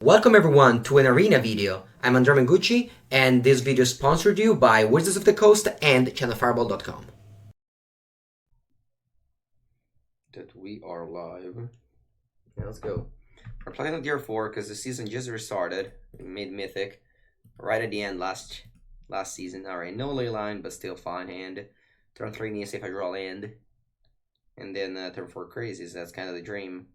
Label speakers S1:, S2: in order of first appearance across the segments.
S1: Welcome everyone to an arena video. I'm Andrea Mengucci, and this video is sponsored you by Wizards of the Coast and channelfireball.com.
S2: That we are live. Yeah, let's go. We're playing on Tier 4 because the season just restarted. We made Mythic right at the end last season. Alright, no ley line, but still fine hand. Turn 3 Nisa if I draw land. And then turn 4 Crazies. That's kind of the dream.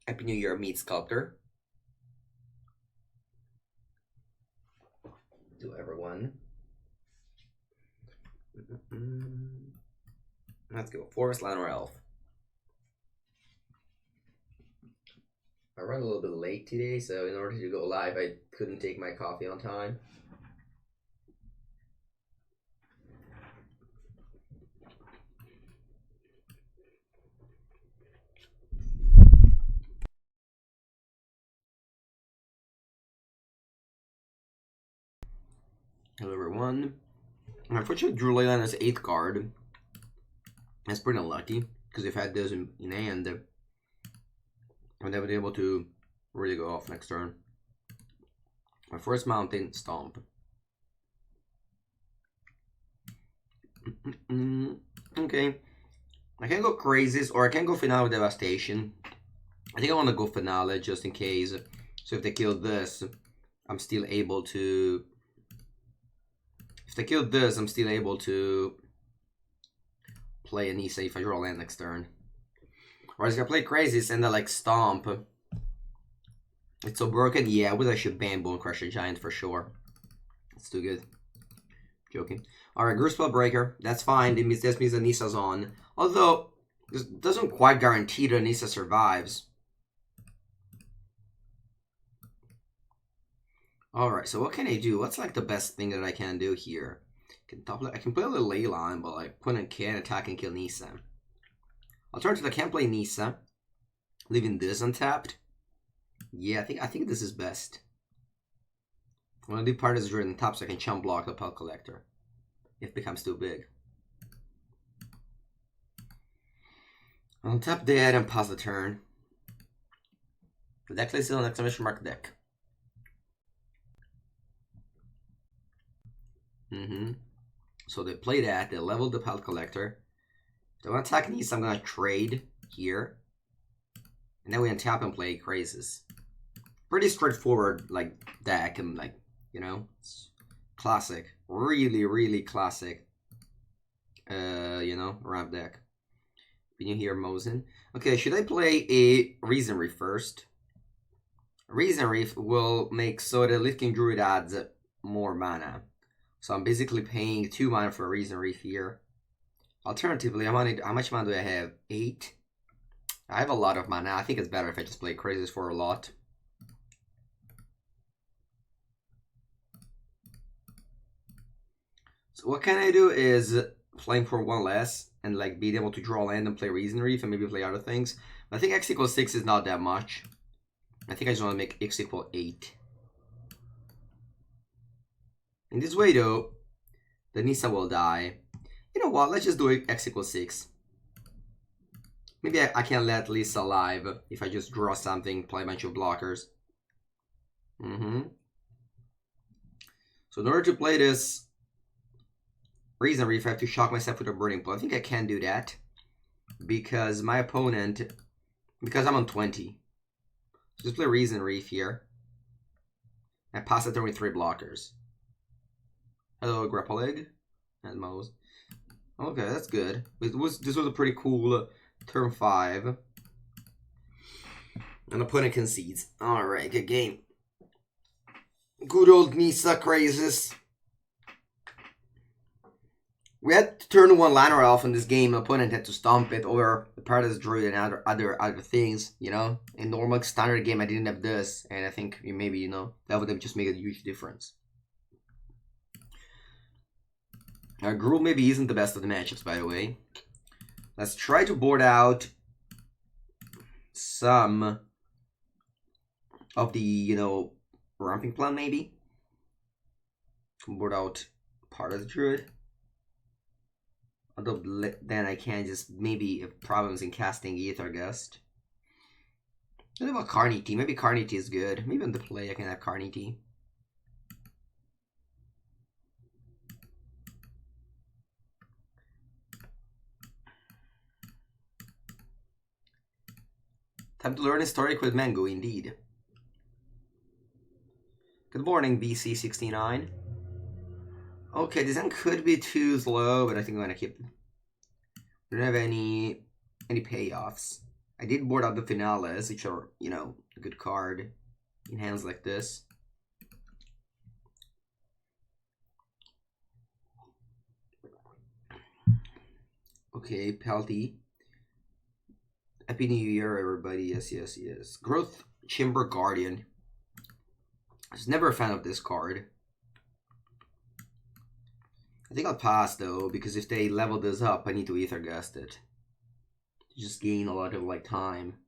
S2: Happy New Year, Meat Sculptor. To everyone. Let's go. Forest, Land, or Elf. I ran a little bit late today, so in order to go live, I couldn't take my coffee on time. Hello everyone. Unfortunately, drew Leyland as 8th card. That's pretty unlucky, because if I had this in hand, I'd never be able to really go off next turn. My first mountain, Stomp. Okay. I can go Crazies, or I can go Finale with Devastation. I think I want to go Finale, just in case. So if they kill this, I'm still able to... If they kill this, I'm still able to play a Nisa if I draw land next turn. Or if I play Crazies and then like Stomp. It's so broken? Yeah, I would actually ban Bone Crusher Giant for sure. It's too good. Joking. Alright, Grew Spellbreaker. That's fine. This means the Nisa's on. Although, this doesn't quite guarantee that Nisa survives. Alright, so what can I do? What's like the best thing that I can do here? I can play a little ley line, but like opponent can attack and kill Nisa. Alternatively, I can play Nisa, leaving this untapped. Yeah, I think this is best. I'm gonna do part of this druid on top so I can chump block the Pelt Collector if it becomes too big. I'll tap that and pass the turn. The deck is still an exclamation mark deck. So they play that, they leveled the Pelt Collector. If they want to attack Nisa, I'm going to trade here. And then we untap and play Crazies. Pretty straightforward, like, deck, and like, you know, it's classic. Really, really classic, you know, ramp deck. Can you hear Mosin? Okay, should I play a Reason Reef first? Reason Reef will make so the Lich King Druid adds more mana. So I'm basically paying 2 mana for a Reason Reef here. Alternatively, how much mana do I have? 8? I have a lot of mana. I think it's better if I just play Crazies for a lot. So what can I do is playing for 1 less and like being able to draw land and play Reason Reef and maybe play other things. But I think X equals 6 is not that much. I think I just want to make X equal 8. In this way though, the Nisa will die. You know what, let's just do it X equals 6. Maybe I can let Lisa live if I just draw something, play a bunch of blockers. So in order to play this Reason Reef, I have to shock myself with a Burning Pool. I think I can do that. Because my opponent, because I'm on 20. So just play Reason Reef here. I pass the turn with 3 blockers. Hello, Grapple Egg and Mose. Okay, that's good. This was a pretty cool turn 5. An opponent concedes. Alright, good game. Good old Nisa Crazies. We had to turn 1 Llanowar Elf in this game. The opponent had to stomp it over the Paradise Druid and other things, you know. In normal standard game, I didn't have this. And I think maybe, you know, that would have just made a huge difference. Gruul maybe isn't the best of the matchups, by the way. Let's try to board out some of the, you know, ramping plan, maybe. Board out part of the Druid. Although then I can just maybe have problems in casting Ether Gust. What about Carnity? Maybe Carnity is good. Maybe on the play I can have Carnity. Time to learn historic with Mango, indeed. Good morning, BC69. Okay, this one could be too slow, but I think I'm gonna keep it. We don't have any payoffs. I did board out the Finales, which are, you know, a good card in hands like this. Okay, Pelty. Happy New Year, everybody. Yes, yes, yes. Growth Chamber Guardian. I was never a fan of this card. I think I'll pass though, because if they level this up, I need to Ether Gust it. Just gain a lot of like time.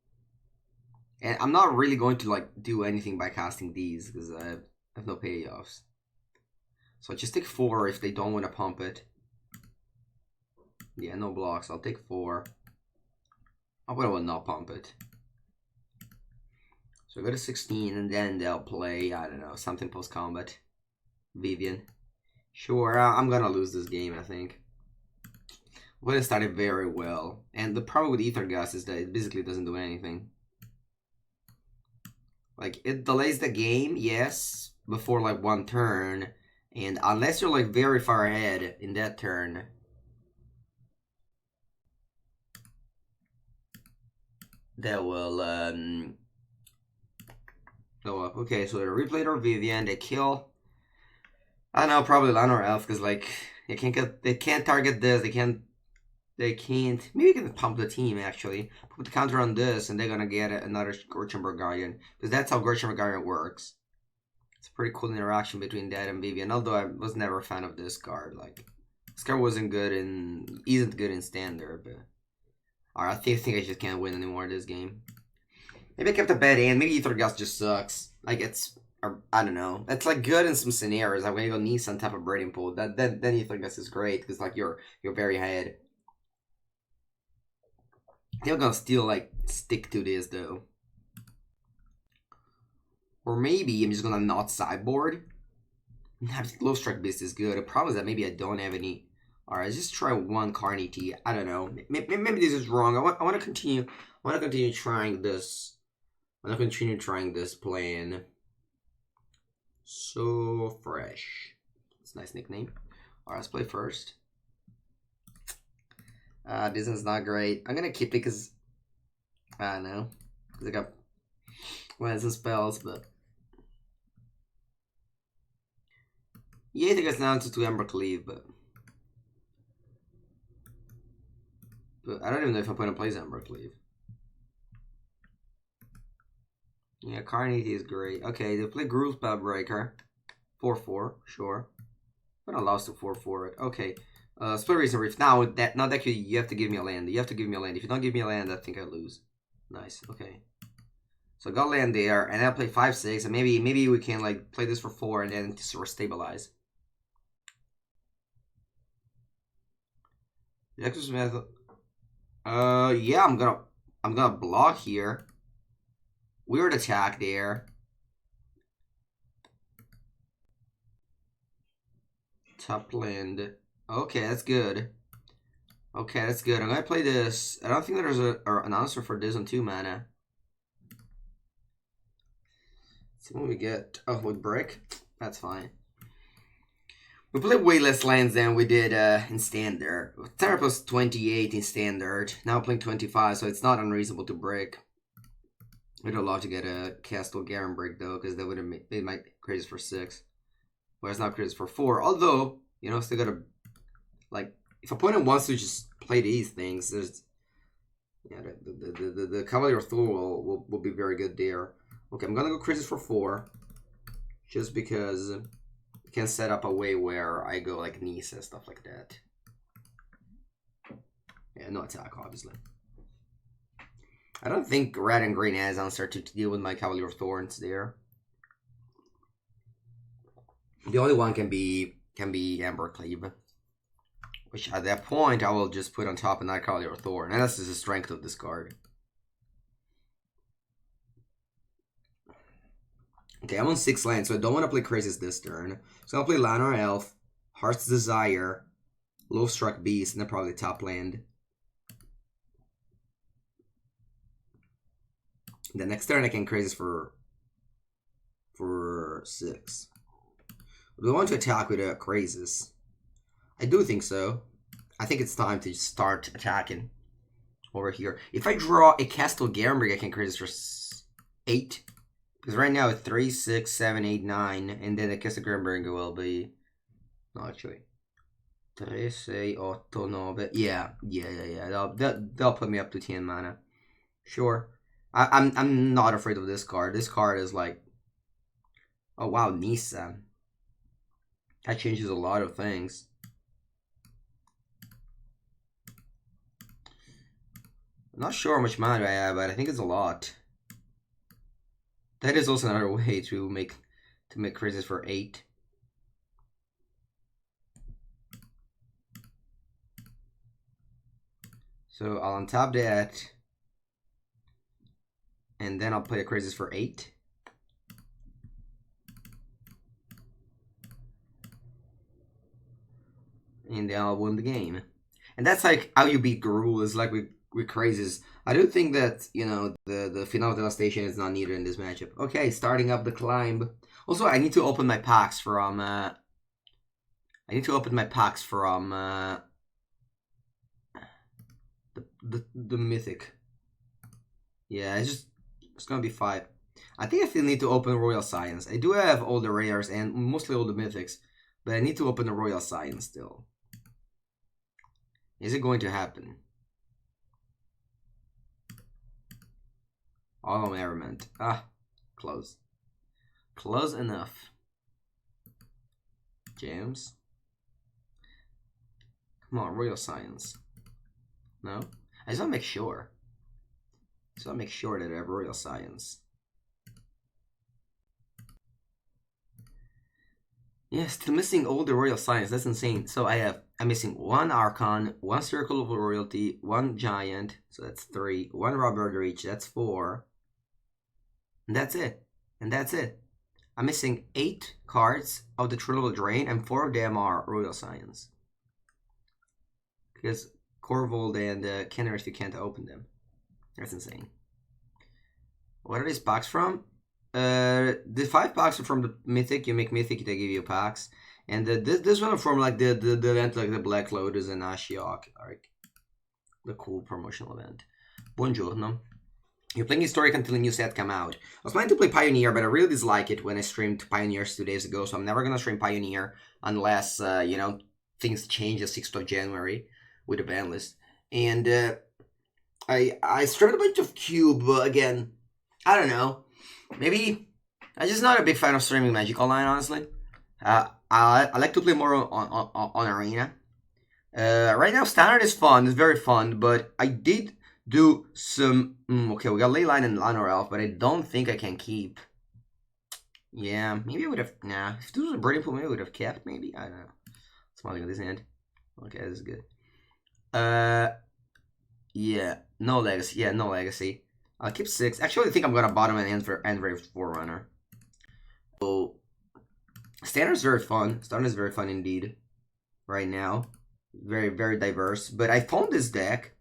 S2: And I'm not really going to like do anything by casting these because I have no payoffs. So I just take 4 if they don't want to pump it. Yeah, no blocks. I'll take 4. I will not pump it. So I go to 16 and then they'll play, I don't know, something post-combat. Vivian. Sure, I'm gonna lose this game, I think. Well, it started very well. And the problem with Ether Gust is that it basically doesn't do anything. Like, it delays the game, yes, before like 1 turn. And unless you're like very far ahead in that turn, that will go up. Okay, so they replayed our Vivian, they kill. I don't know, probably Land or Elf, because like they can't target this, they can't maybe you can pump the team actually. Put the counter on this and they're gonna get another Gorchamber Guardian. Because that's how Gorchamber Guardian works. It's a pretty cool interaction between that and Vivian, although I was never a fan of this card. Like this card isn't good in standard, but alright, I think I just can't win anymore this game. Maybe I kept a bad hand, maybe Ether Gust just sucks. Like it's I don't know. It's like good in some scenarios. Like when you go Nice on top of Braiding Pool, then Ether Gust is great because like you're very ahead. They're gonna still like stick to this though. Or maybe I'm just gonna not sideboard. Low Strike Beast is good. The problem is that maybe I don't have any. Alright, let's just try 1 Carnity. I don't know. Maybe this is wrong. I want to continue. I want to continue trying this. I want to continue trying this plan. So fresh. It's a nice nickname. Alright, let's play first. This is not great. I'm gonna keep it because I don't know. Because I got lands and spells, but yeah, I think it's down to Ember Cleave, but I don't even know if I'm gonna play Ember Cleave. Yeah, Carnity is great. Okay, they play Groove Spellbreaker. 4/4, sure. But allows to 4/4 it. Okay. Split Reason Reef. Now that you have to give me a land. You have to give me a land. If you don't give me a land, I think I lose. Nice. Okay. So I got land there, and I'll play 5/6, and maybe we can like play this for 4 and then just stabilize. Yeah, I'm gonna block here. Weird attack there. Top land. Okay, that's good. Okay, that's good. I'm gonna play this. I don't think there's an answer for this on 2 mana. Let's see what we get. Oh, with Brick? That's fine. We played way less lands than we did in Standard. Terra plus 28 in Standard. Now playing 25, so it's not unreasonable to break. We'd have loved to get a Castle Garen break though, because that would have made my crazy for 6. Whereas now crazy for 4. Although, you know, still gotta like if opponent wants to just play these things, there's yeah the Cavalier of Thor will be very good there. Okay, I'm gonna go crazy for 4. Just because you can set up a way where I go like Nice and stuff like that. Yeah, no attack, obviously. I don't think red and green has answer to deal with my Cavalier of Thorns there. The only one can be Amber Cleave, Which at that point I will just put on top of Nightcrawler or Thorn. And that's just the strength of this card. Okay, I'm on 6 lands, so I don't want to play Crazes this turn. So I'll play Land or Elf, Heart's Desire, Lovestruck Beast, and then probably top land. The next turn I can Crazes for 6. Do I want to attack with a Crazes? I do think so. I think it's time to start attacking over here. If I draw a Castle Gambri, I can Crazes for 8. Because right now it's 3, 6, 7, 8, 9. And then the Castle Gambri will be... No, actually. 3, 6, 8, 9. Yeah. They'll put me up to 10 mana. Sure. I'm not afraid of this card. This card is like... Oh wow, Nisa. That changes a lot of things. I'm not sure how much mana I have, but I think it's a lot. That is also another way to make Crazes for 8. So I'll untap that. And then I'll play a Crazes for 8. And then I'll win the game. And that's like how you beat Garul, is like with Crazes. I do think that, you know, the Final Devastation is not needed in this matchup. Okay, starting up the climb. Also, I need to open my packs from the Mythic. Yeah, it's gonna be 5. I think I still need to open Royal Science. I do have all the rares and mostly all the mythics, but I need to open the Royal Science still. Is it going to happen? All merriment. Ah, close. Close enough. James. Come on, Royal Science. No? I just want to make sure. So I'll make sure that I have Royal Science. Yeah, still missing all the Royal Science. That's insane. So I'm missing 1 Archon, 1 Circle of Royalty, 1 Giant. So that's 3. 1 Robert Reach. That's 4. And that's it. I'm missing 8 cards of the True Level Drain, and 4 of them are Royal Science. Because Corvold and Kenner, if you can't open them. That's insane. What are these packs from? The 5 packs are from the Mythic. You make Mythic, they give you packs. And this one from like the event, like the Black Lotus and Ashiok, like the cool promotional event. Buongiorno. You're playing Historic until a new set come out. I was planning to play Pioneer, but I really dislike it when I streamed Pioneers 2 days ago, so I'm never gonna stream Pioneer unless you know, things change the 6th of January with the ban list. And I streamed a bunch of Cube, but again, I don't know. Maybe I'm just not a big fan of streaming Magic Online, honestly. I like to play more on Arena. Right now, Standard is fun. It's very fun, but I did do some... okay, we got Leyline and Llanowar Elf, but I don't think I can keep. Yeah, maybe I would have... Nah, if this was a Burning Pool, maybe I would have kept, maybe? I don't know. Smiling at this hand. Okay, this is good. Yeah, no Legacy. Yeah, no Legacy. I'll keep 6. Actually, I think I'm gonna bottom an Enraged Forerunner. So, Standard is very fun. Standard is very fun indeed. Right now. Very, very diverse. But I found this deck.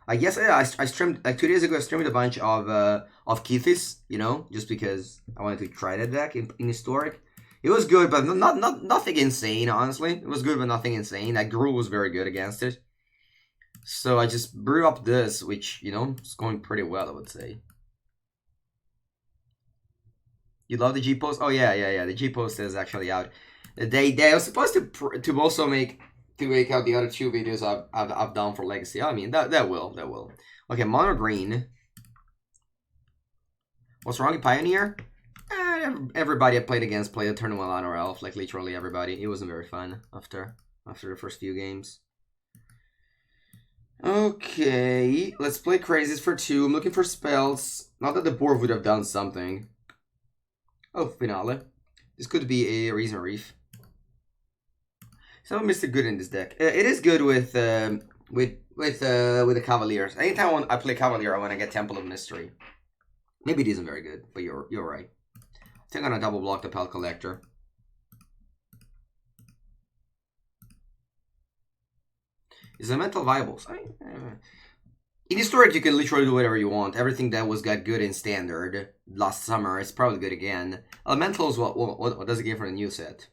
S2: Like yesterday, I streamed, like 2 days ago, I streamed a bunch of Kethis, you know, just because I wanted to try that deck in Historic. It was good, but nothing insane, honestly. It was good, but nothing insane. Like, Gruul was very good against it. So I just brew up this, which, you know, is going pretty well, I would say. You love the G-Post? Oh, yeah, the G-Post is actually out. They are supposed to also make out the other 2 videos I've done for Legacy. I mean, that will. Okay, Mono Green. What's wrong with Pioneer? Everybody I played against played a Tournament Llanowar Elf, like literally everybody. It wasn't very fun after the first few games. Okay, let's play Crazes for 2. I'm looking for spells. Not that the board would have done something. Oh, Finale. This could be a Reason Reef. Some Mystic good in this deck. It is good with the Cavaliers. Anytime I play Cavalier, I want to get Temple of Mystery. Maybe it isn't very good, but you're right. I think I'm gonna double block the Pelt Collector. Is Elemental viable? In Historic, you can literally do whatever you want. Everything that got good in Standard last summer is probably good again. Elementals, what does it give for the new set?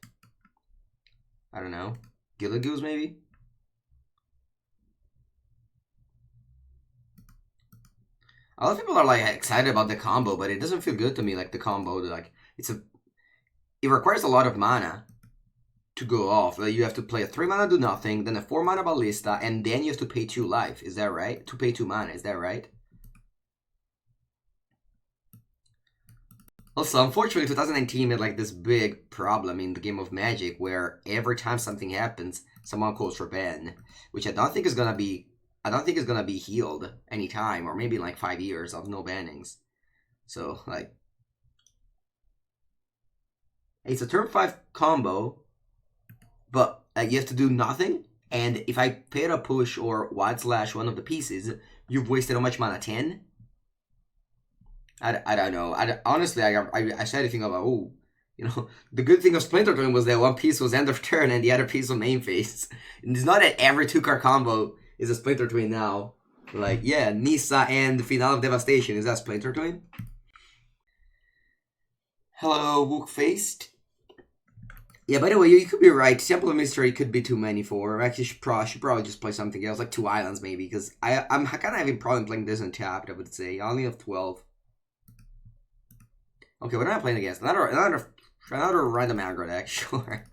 S2: I don't know. Gilded Goose, maybe? A lot of people are like excited about the combo, but it doesn't feel good to me like the combo. Like it requires a lot of mana to go off. Like you have to play a 3 mana do nothing, then a 4 mana ballista, and then you have to pay 2 life. Is that right? To pay 2 mana, is that right? Also, unfortunately, 2019 had like this big problem in the game of Magic where every time something happens, someone calls for ban, which I don't think is gonna be healed anytime, or maybe in like 5 years of no bannings. So like, it's a turn 5 combo, but you have to do nothing. And if I paid a push or Wide Slash one of the pieces, you've wasted how much mana? 10. I don't know. Honestly, I started thinking about, oh, you know, the good thing of Splinter Twin was that one piece was end of turn and the other piece was main phase. And it's not that every 2-card combo is a Splinter Twin now. Like, yeah, Nissa and Finale of Devastation. Is that Splinter Twin? Hello, Wook-Faced. Yeah, by the way, you could be right. Temple of Mystery could be too many for. Actually, should probably just play something else, like 2 islands maybe, because I'm kind of having problem playing this untapped, I would say. I only have 12. Okay, what am I playing against? Another random aggro deck, sure.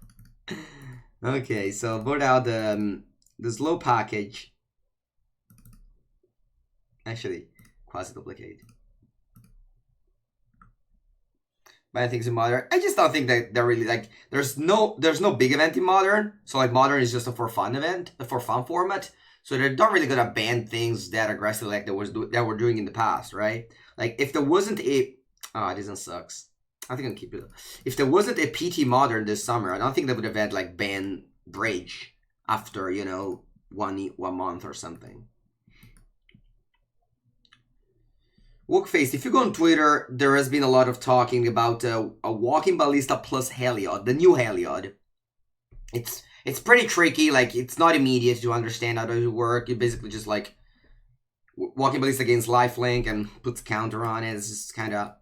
S2: Okay, so board out the slow package. Actually, quasi-duplicate. But I think in Modern, I just don't think that they're really, like, there's no big event in Modern. So, like, Modern is just a for fun event, a for fun format. So they're not really gonna ban things that aggressively like that we're doing in the past, right? Like, if there wasn't a... Oh, this one sucks. I think I'll keep it. If there wasn't a PT Modern this summer, I don't think they would have had, like, ban Bridge after, you know, one month or something. Wookface, if you go on Twitter, there has been a lot of talking about a Walking Ballista plus Heliod, the new Heliod. It's pretty tricky, like, it's not immediate to understand how to work. You basically just, like, Walking Ballista against Lifelink and puts counter on it. It's just kind of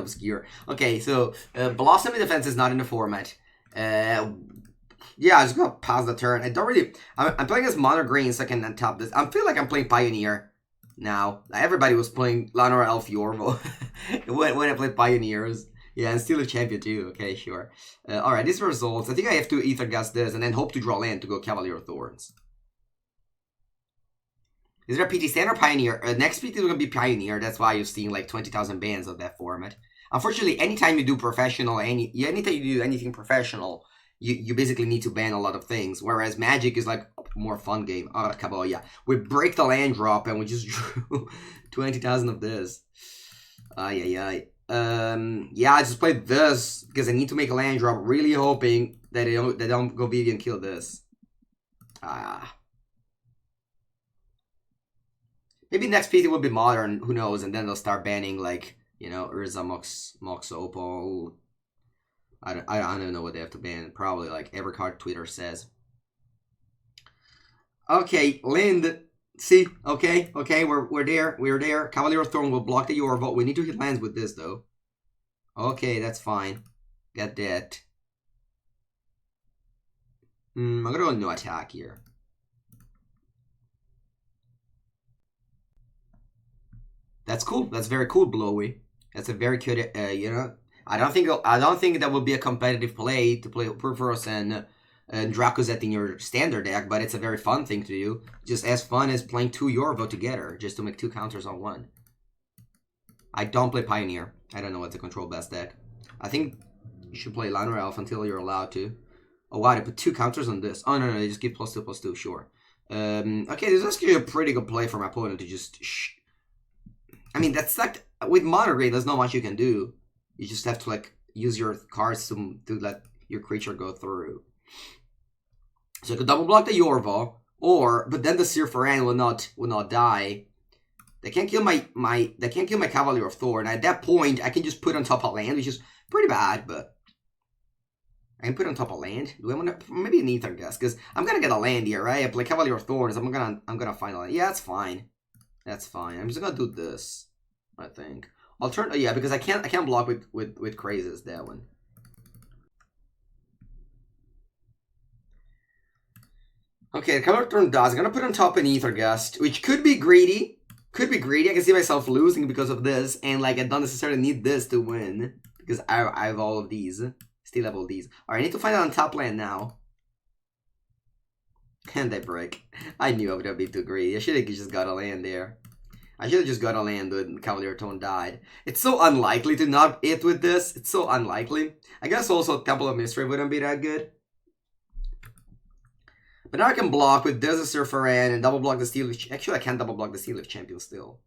S2: obscure. Okay, so Blossomy Defense is not in the format. Yeah, I just gonna pass the turn. I don't really... I'm playing as Mono Green, so I can untap this. I feel like I'm playing Pioneer now. Everybody was playing Llanowar Elf Yorvo when I played Pioneers. Yeah, and still a champion too. Okay, sure. Alright, these results. I think I have to Ether Gas this and then hope to draw land to go Cavalier of Thorns. Is there a PT Stand or Pioneer? Next PT is going to be Pioneer. That's why you're seeing like 20,000 bans of that format. Unfortunately, anytime you do professional, anytime you do anything professional, you basically need to ban a lot of things. Whereas Magic is like a more fun game. Cabal, yeah. We break the land drop and we just drew 20,000 of this. Yeah, I just played this because I need to make a land drop, really hoping that they don't go big and kill this. Maybe next PT will be Modern, who knows, and then they'll start banning, like, you know, Urza, Mox Opal. I don't know what they have to ban. Probably, like, every card Twitter says. Okay, Lind. See, okay, we're there. Cavalier of Thorn will block the Yorvo. We need to hit lands with this, though. Okay, that's fine. Get that. I'm gonna go no attack here. That's cool. That's very cool, Blowy. That's a very good, you know. I don't think that would be a competitive play to play Perforos and Dracozet in your standard deck, but it's a very fun thing to do. Just as fun as playing 2 Yorvo together, just to make 2 counters on 1. I don't play Pioneer. I don't know what's a control best deck. I think you should play Llanowar Elf until you're allowed to. Oh wow, they put 2 counters on this. Oh no, they just give +2/+2, sure. Okay, this is actually a pretty good play for my opponent to just... I mean, that's like... With Mono Green, there's not much you can do. You just have to, like, use your cards to let your creature go through. So I could double block the Yorva, but then the Sirfaran will not die. They can't kill my Cavalier of Thorn. At that point, I can just put on top a land, which is pretty bad, but I can put on top a land. Do I want to maybe an Ether Gust? Because I'm gonna get a land here, right? I play Cavalier of Thorns. I'm gonna find a land. Yeah, that's fine. That's fine. I'm just gonna do this. I think I'll turn. Yeah, because I can't block with crazes that one. Okay, the Cavalier of Thorn does. I'm gonna put on top an Ether Gust, which could be greedy. Could be greedy. I can see myself losing because of this, and like I don't necessarily need this to win because I have all of these. Still have all these. Alright, I need to find out on top land now. And I break. I knew I would be too greedy. I should have just got a land there. I should have just got a land when Cavalier Tone died. It's so unlikely to not hit with this. It's so unlikely. I guess also Temple of Mystery wouldn't be that good. But now I can block with this Surferan and double block the Steel Leaf. Actually, I can't double block the Steel Leaf Champion still.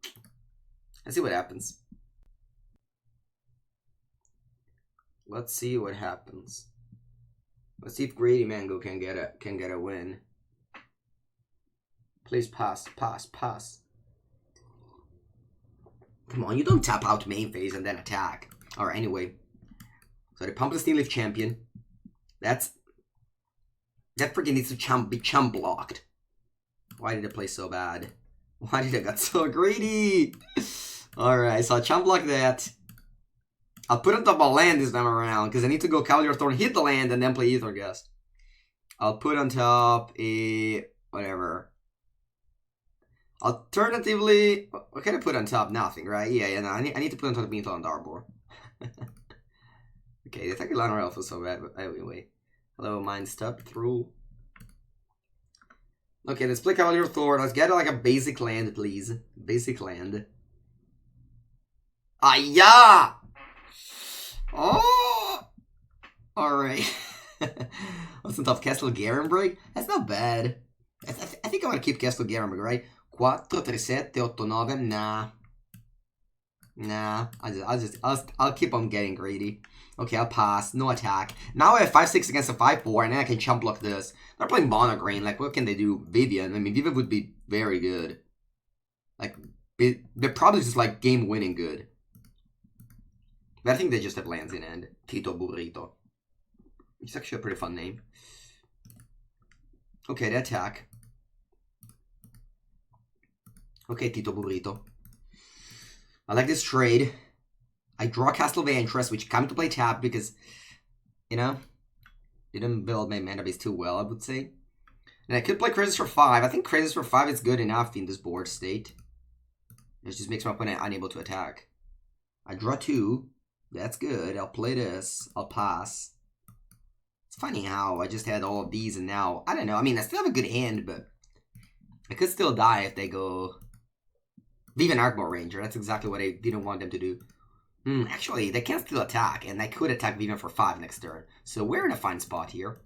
S2: Let's see what happens. Let's see what happens. Let's see if Greedy Mango can get a win. Please pass. Come on, you don't tap out main phase and then attack. Alright, anyway. So they pump the Steel Leaf Champion. That freaking needs to be chump blocked. Why did it play so bad? Why did it get so greedy? Alright, so I'll chump block that. I'll put on top a land this time around, because I need to go Cavalier Thorn, hit the land, and then play Ether Gust. I'll put on top a... whatever. Alternatively... what can I put on top? Nothing, right? Yeah, no, I need to put on top Hinterland Harbor. Okay, the second line elf was so bad, but anyway. Hello, Mind Step through. Okay, let's play Cavalier Thorn. Let's get like a basic land, please. Basic land. Ah-ya! Oh! Alright. What's on top? Castle Garenberg? That's not bad. I think I want to keep Castle Garenberg, right? 4, 3, 7, 8, 9. Nah. I'll keep on getting greedy. Okay, I'll pass. No attack. Now I have 5-6 against a 5-4, and then I can chump block this. They're playing Mono Green. Like, what can they do? Vivian. I mean, Vivian would be very good. Like, they're probably just, like, game-winning good. But I think they just have lands in end. Tito Burrito. It's actually a pretty fun name. Okay, they attack. Okay, Tito Burrito. I like this trade. I draw Castle of Interest, which come to play tap because, you know, didn't build my mana base too well, I would say. And I could play Crisis for 5. I think Crisis for 5 is good enough in this board state. It just makes my opponent unable to attack. I draw 2. That's good. I'll play this. I'll pass. It's funny how I just had all of these and now, I don't know. I mean, I still have a good hand, but I could still die if they go Vivian Arkbow Ranger. That's exactly what I didn't want them to do. Actually, they can still attack, and I could attack Vivian for 5 next turn. So we're in a fine spot here.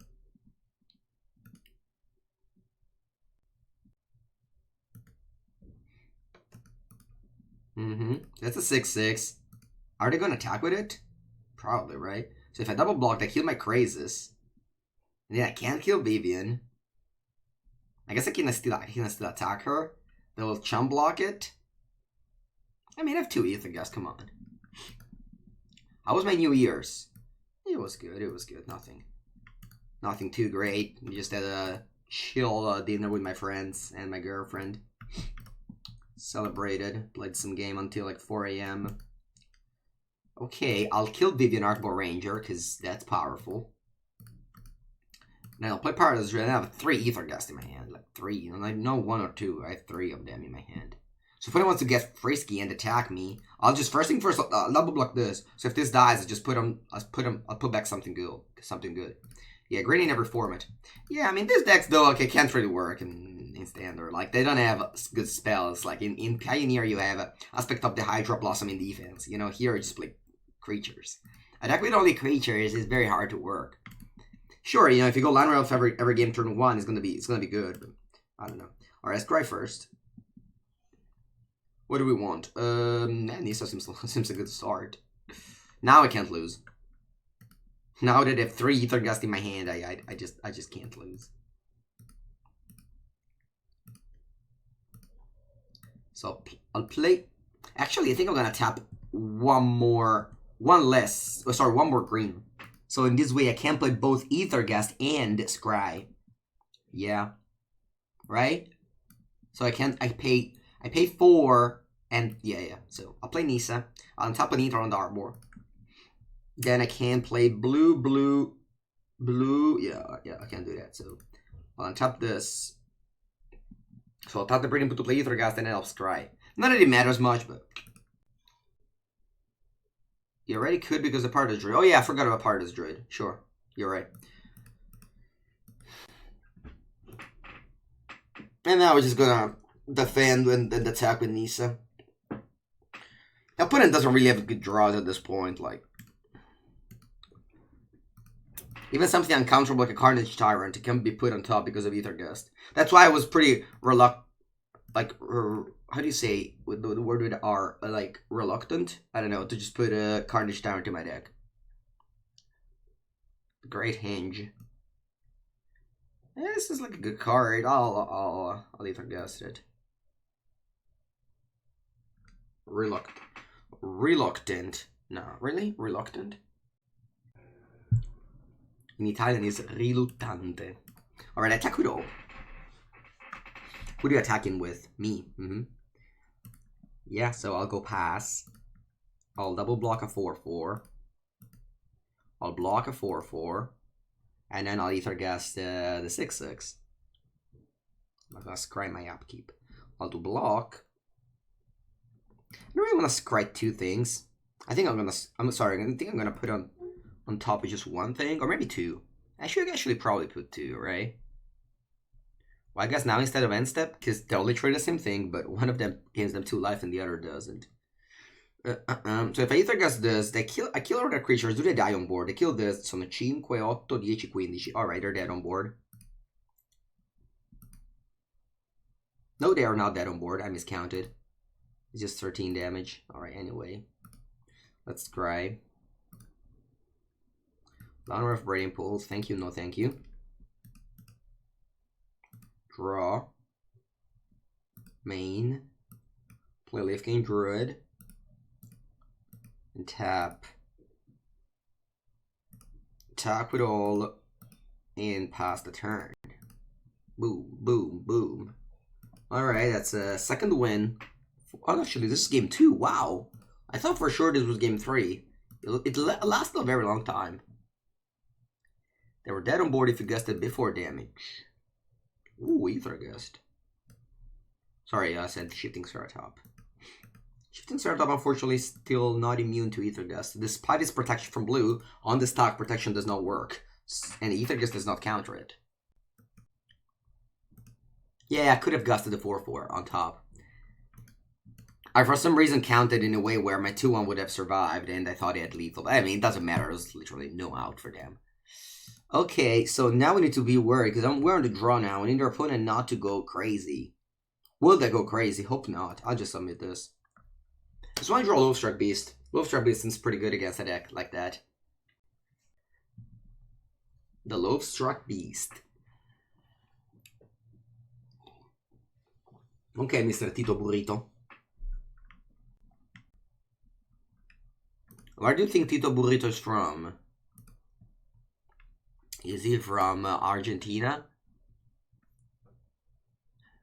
S2: That's a 6-6. Are they going to attack with it? Probably, right? So if I double block, I kill my Crazes. And then I can't kill Vivian. I guess I can still attack her. They will chump block it. I mean, I have 2 Ether Gust, come on. How was my New Year's? It was good, it was good. Nothing too great. We just had a chill dinner with my friends and my girlfriend. Celebrated. Played some game until like 4 AM. Okay, I'll kill Vivian Arkbow Ranger, because that's powerful. Then I'll play Paradise Red, and I have 3 Ether Gust in my hand. Like 3, and I know 1 or 2. I have 3 of them in my hand. So if anyone wants to get frisky and attack me, I'll just first thing first double block this. So if this dies, I'll put back something good. Yeah, green in every format. Yeah, I mean this deck's though can't really work in standard. Like they don't have good spells. Like in Pioneer you have Aspect of the Hydra Blossom in defense. You know, here you just play creatures. A deck with only creatures is very hard to work. Sure, you know, if you go Land Elf every game turn 1, it's gonna be good, but I don't know. Alright, let's try first. What do we want? Nisa seems a good start. Now I can't lose. Now that I have 3 Ether Gust in my hand, I just can't lose. So I'll play... Actually, I think I'm gonna tap one more green. So in this way, I can play both Ethergast and Scry. Yeah. Right? So I pay 4, and yeah. So I'll play Nissa. On top of Hinterland Harbor. Then I can play blue. Yeah, I can't do that. So I'll untap this. So I'll tap the breeding pool to play Ethergast, and then I'll Scry. Not that it matters much, but... You already could because the part is Druid. Oh yeah, I forgot about part is Druid. Sure, you're right. And now we're just gonna defend and attack with Nissa. The opponent doesn't really have good draws at this point, like... Even something uncomfortable like a Carnage Tyrant, it can be put on top because of Ethergast. That's why I was pretty reluctant, like, how do you say the word with R, like, reluctant? I don't know, to just put a Carnage Tyrant in my deck. Great Hinge. Yeah, this is like a good card. I'll Ethergast it. Reluctant. No, really? Reluctant? In Italian is riluttante. Alright, attack with all. Who do you attack in with? Me. Yeah, so I'll go pass. I'll double block a 4/4. I'll block a 4/4. And then I'll Ethergast the 6/6. I'm gonna scry my upkeep. I'll do block. I don't really want to scry 2 things. I think I'm gonna put on top of just 1 thing, or maybe 2. I should actually probably put 2, right? Well, I guess now instead of end step, because they only trade the same thing, but one of them gains them 2 life and the other doesn't. So if I Ethergast this, I kill all their creatures, do they die on board? They kill this, sono 5, 8, 10, 15. Alright, they're dead on board. No, they are not dead on board, I miscounted. It's just 13 damage. Alright, anyway. Let's scry. Honor of Braiding Pools. Thank you, no thank you. Draw. Main. Play Lifgain Druid. And tap. Attack with all. And pass the turn. Boom, boom, boom. Alright, that's a second win. Oh, actually, this is game 2. Wow. I thought for sure this was game 3. It lasted a very long time. They were dead on board if you guessed it before damage. Ooh, Ethergast. Sorry, I said Shifting Ceratop. Shifting Ceratop, unfortunately, is still not immune to Ethergast. Despite its protection from blue, on the stock, protection does not work. And Ethergast does not counter it. Yeah, I could have gusted the 4/4 on top. I, for some reason, counted in a way where my 2/1 would have survived, and I thought he had lethal. I mean, it doesn't matter. There's literally no out for them. Okay, so now we need to be worried, because we're on the draw now. We need our opponent not to go crazy. Will they go crazy? Hope not. I'll just submit this. Just want to draw Lovestruck Beast. Lovestruck Beast is pretty good against a deck like that. The Lovestruck Beast. Okay, Mr. Tito Burrito. Where do you think Tito Burrito is from? Is he from Argentina?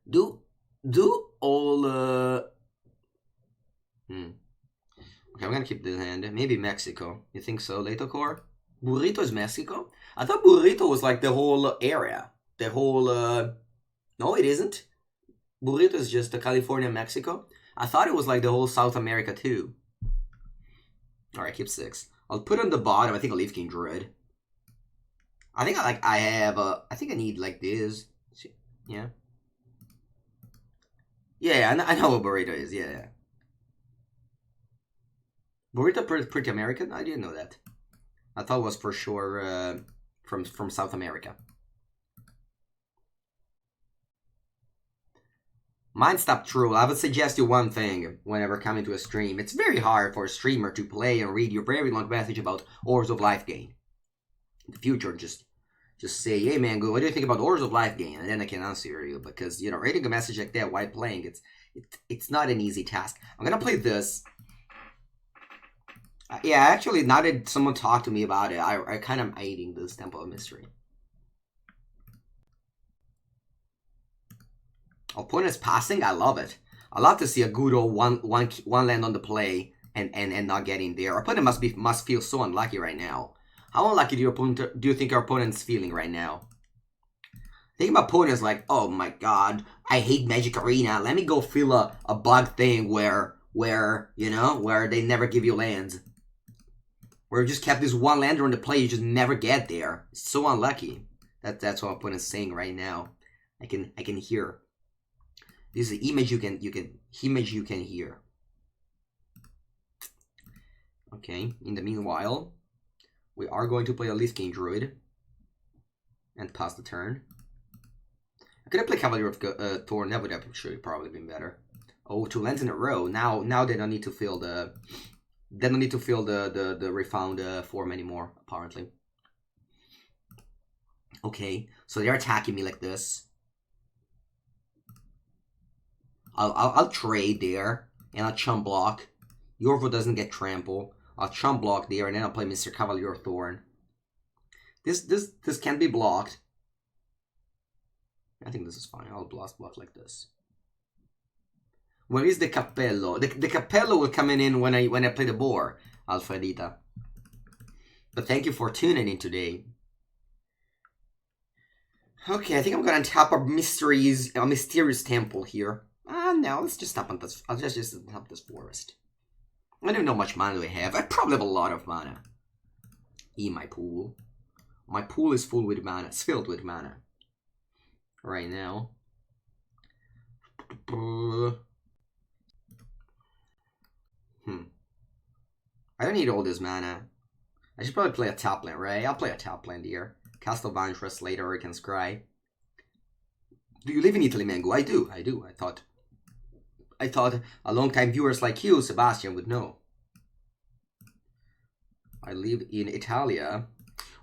S2: Do all Okay, I'm gonna keep this hand. Maybe Mexico. You think so, Leto Core? Burrito is Mexico? I thought Burrito was like the whole area. The whole No, it isn't. Burrito is just California, Mexico. I thought it was like the whole South America too. Alright, keep 6. I'll put on the bottom, I think I'll leave King Druid. I think I think I need like this. Yeah. Yeah, I know what Burrito is, yeah. Burrito pretty American? I didn't know that. I thought it was for sure from South America. Mind Stop True. I would suggest you one thing whenever coming to a stream. It's very hard for a streamer to play and read your very long message about Orbs of Life Gain. In the future, just say, hey man, what do you think about Orbs of Life Gain? And then I can answer you, because, you know, reading a message like that while playing, It's not an easy task. I'm gonna play this. Yeah, actually, now that someone talked to me about it, I kind of eyeing this Temple of Mystery. Opponent's passing, I love it. I love to see a good old one land on the play and not getting there. Opponent must feel so unlucky right now. How unlucky do you think your opponent's feeling right now? I think my opponent's like, oh my god, I hate Magic Arena. Let me go fill a bug thing where you know, where they never give you lands. Where you just kept this one lander on the play, you just never get there. It's so unlucky. That's what my opponent's saying right now. I can hear. This is the image you can hear. Okay, in the meanwhile, we are going to play a Leaf King Druid and pass the turn. I could have played Cavalier of Thorn, that would have probably been better. Oh, 2 lands in a row. Now they don't need to fill the refound form anymore, apparently. Okay, so they're attacking me like this. I'll trade there, and I'll chump block. Yorvo doesn't get trample. I'll chump block there, and then I'll play Mr. Cavalier Thorn. This can't be blocked. I think this is fine. I'll blast block like this. Where is the Cappello? The Cappello will come in when I play the boar, Alfredita. But thank you for tuning in today. Okay, I think I'm gonna tap a mysterious temple here. No, let's just tap on this. I'll just tap this forest. I don't know how much mana do I have. I probably have a lot of mana in my pool. My pool is full with mana. It's filled with mana right now. I don't need all this mana. I should probably play a top land, right? I'll play a top land here. Castle Vantress later, Hurricane Scry. Do you live in Italy, Mango? I do. I thought a long-time viewers like you, Sebastian, would know. I live in Italia.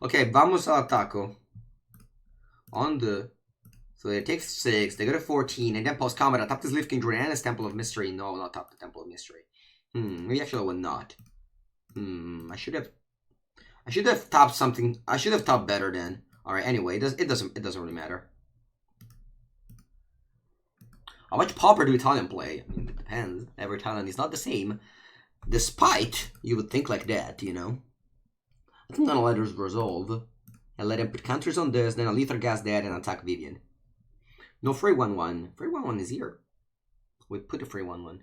S2: Okay, vamos al ataco. On the... So they take 6, they go to 14, and then post-combat, I tap this Leaf King Druid and this Temple of Mystery. No, not tap the Temple of Mystery. Maybe actually I would not. I should have tapped something. I should have tapped better then. Alright, anyway, it doesn't really matter. How much Pauper do Italian play? I mean, it depends. Every Italian is not the same. Despite, you would think like that, you know. I think I'm gonna let us resolve. And let him put counters on this, then I'll Ether Gas that and attack Vivian. No free 1-1. Free 1-1 is here. We put a free 1-1.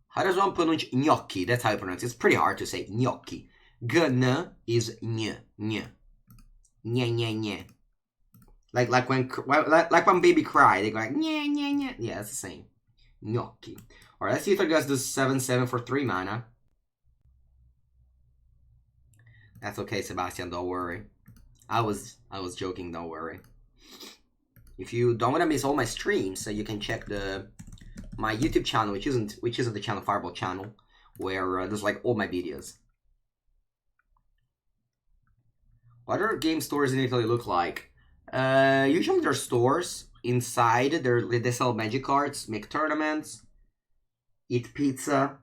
S2: How does one pronounce gnocchi? That's how you pronounce it. It's pretty hard to say gnocchi. Gn is ny. Ny. Ny, ny, ny. Like when baby cry, they go like nya nya nya. Yeah, it's the same. Gnocchi. Alright, let's see if I guys does 7/7 for 3 mana. That's okay, Sebastian, don't worry. I was joking, don't worry. If you don't want to miss all my streams, so you can check my YouTube channel, which isn't the Channel Fireball channel, where there's like all my videos. What do game stores in Italy look like? Usually there's stores inside. They sell magic cards, make tournaments, eat pizza.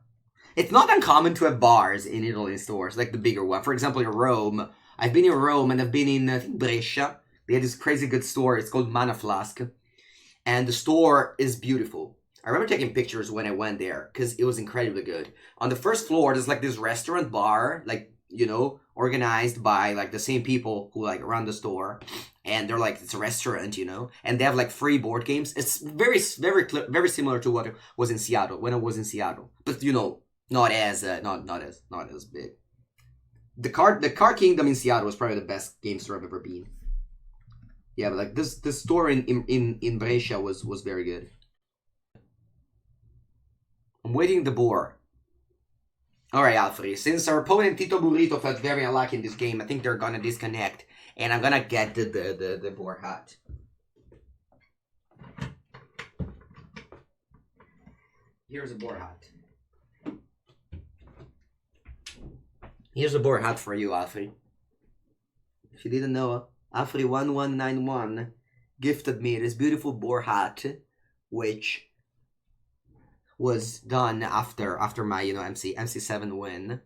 S2: It's not uncommon to have bars in Italy stores, like the bigger one. For example, in Rome, I've been in Rome and I've been in I think Brescia. They had this crazy good store. It's called Mana Flask, and the store is beautiful. I remember taking pictures when I went there because it was incredibly good. On the first floor, there's like this restaurant bar, like, you know, organized by like the same people who like run the store, and they're like, it's a restaurant, you know, and they have like free board games. It's very similar to what was in Seattle when I was in Seattle, but you know, not as big. The card kingdom in Seattle was probably the best game store I've ever been. Yeah, but like this store in Brescia was very good. I'm waiting the boar. Alright, Alfred. Since our opponent Tito Burrito felt very unlucky in this game, I think they're gonna disconnect. And I'm gonna get the boar hat. Here's a boar hat. Here's a boar hat for you, Alfred. If you didn't know, Alfred1191 gifted me this beautiful boar hat, which was done after my MC7 win,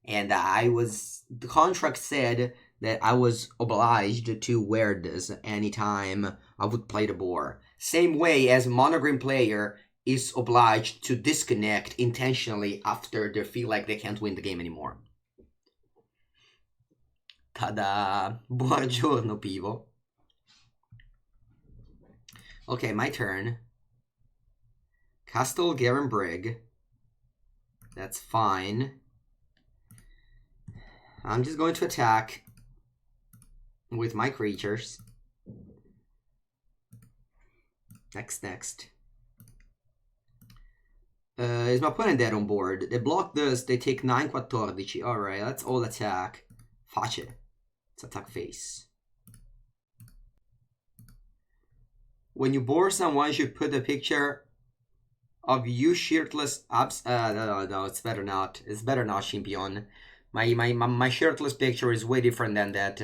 S2: and the contract said that I was obliged to wear this anytime I would play the board. Same way as monogreen player is obliged to disconnect intentionally after they feel like they can't win the game anymore. Tada! Buongiorno, Pivo. Okay, my turn. Castle Garen Brig. That's fine. I'm just going to attack with my creatures. Next. Is my opponent dead on board? They block this, they take 9-14. Alright, let's all attack. Face. Let's attack face. When you bore someone, you should put a picture of you shirtless abs. No, it's better not. It's better not, Chimpion. My shirtless picture is way different than that.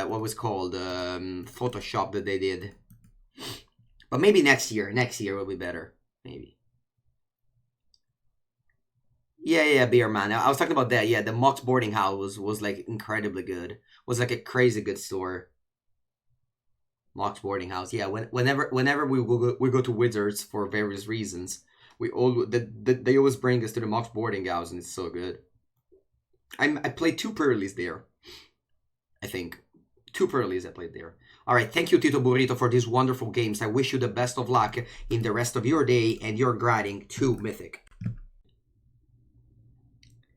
S2: What was called Photoshop that they did. But maybe next year. Next year will be better. Maybe. Yeah, Beer Man. I was talking about that. Yeah, the Mox boarding house was like incredibly good. Was like a crazy good store. Mox boarding house. Yeah, whenever we go to Wizards for various reasons, they always bring us to the Mox boarding house, and it's so good. I played 2 Pearlies there. I think 2 Pearlies I played there. All right, thank you, Tito Burrito, for these wonderful games. I wish you the best of luck in the rest of your day and your grinding to Mythic.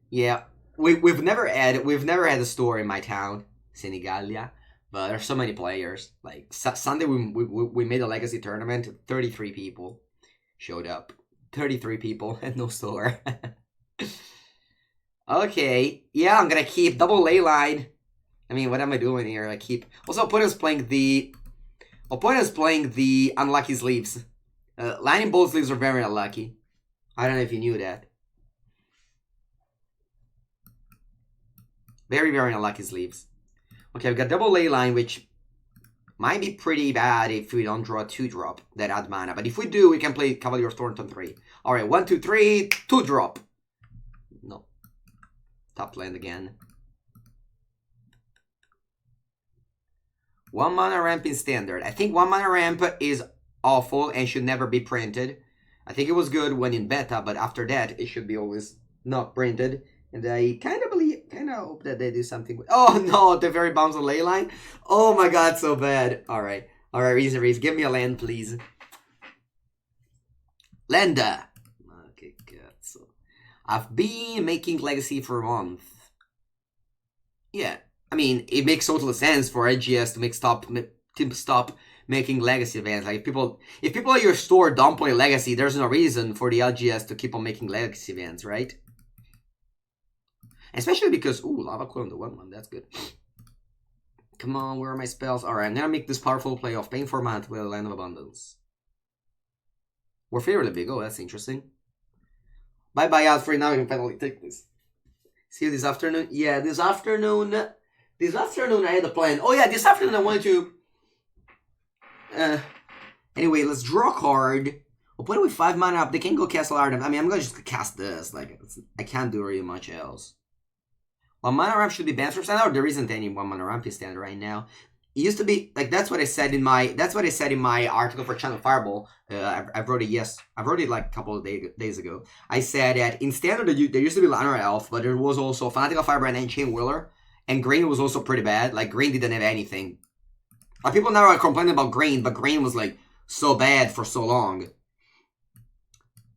S2: Yeah, we've never had a store in my town, Senigallia, but there's so many players. Like Sunday, we made a legacy tournament. 33 people showed up. 33 people and no store. Okay, yeah, I'm gonna keep double ley line. I mean, what am I doing here? I keep... Also, opponent's playing the unlucky sleeves. Lightning bolt sleeves are very unlucky. I don't know if you knew that. Very, very unlucky sleeves. Okay, I've got double ley line, which might be pretty bad if we don't draw a 2-drop that add mana. But if we do, we can play Cavalier of Thornton 3. Alright, 1, 2, 3, 2-drop. No. Top land again. 1 mana ramp in standard. I think 1 mana ramp is awful and should never be printed. I think it was good when in beta, but after that, it should be always not printed. And I kind of hope that they do something with... Oh no, Teferi bounce on ley line. Oh my god, so bad. Alright, Reese, give me a land, please. Lenda. Okay, good. So, I've been making Legacy for a month. Yeah. I mean, it makes total sense for LGS to stop making Legacy events. Like, if people at your store don't play Legacy, there's no reason for the LGS to keep on making Legacy events, right? Especially because, ooh, Lava Coil on the 1/1, that's good. Come on, where are my spells? Alright, I'm gonna make this powerful play of Paying for Mana with a Land of Abundance. We're fairly big, oh, that's interesting. Bye-bye, Alfred, now you can finally take this. See you this afternoon? Yeah, this afternoon I had a plan. Oh yeah, this afternoon I wanted to... Anyway, let's draw a card. We'll put it with 5 mana up. They can go Castle Arden. I mean, I'm gonna just cast this. Like, I can't do really much else. 1 mana ramp should be banned from standard. There isn't any 1 mana ramp in standard right now. It used to be like that's what I said in my article for Channel Fireball. I wrote it like a couple of days ago. I said that in standard there used to be Llanowar Elf, but there was also Fanatical Firebrand and Chain Wheeler, and Green was also pretty bad. Like Green didn't have anything. Like, people now are complaining about Green, but Green was like so bad for so long.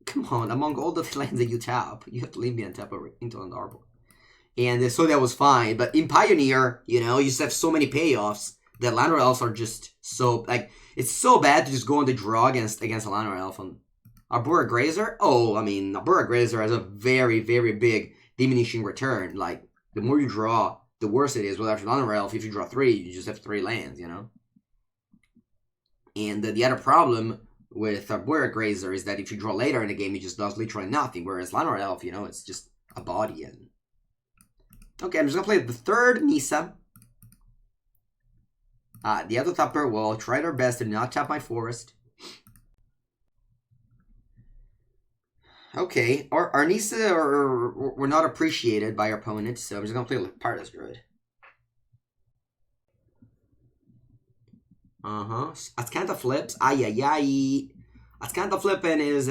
S2: Come on, among all the lands that you tap, you have to leave me on top of Hinterland Harbor. And so that was fine. But in Pioneer, you know, you just have so many payoffs that Llanowar Elves are just so... Like, it's so bad to just go on the draw against a Llanowar Elf. And Arbora Grazer? Oh, I mean, Arbora Grazer has a very, very big diminishing return. Like, the more you draw, the worse it is. Well, after Llanowar Elf, if you draw 3, you just have 3 lands, you know? And the other problem with Arbora Grazer is that if you draw later in the game, it just does literally nothing. Whereas Llanowar Elf, you know, it's just a body. And okay, I'm just going to play the 3rd Nissa. The other topper will try their best to not tap my forest. Okay, our Nisa were not appreciated by our opponent, so I'm just gonna play Partis Druid. Ascanta flips. Ay. Ascanta flipping is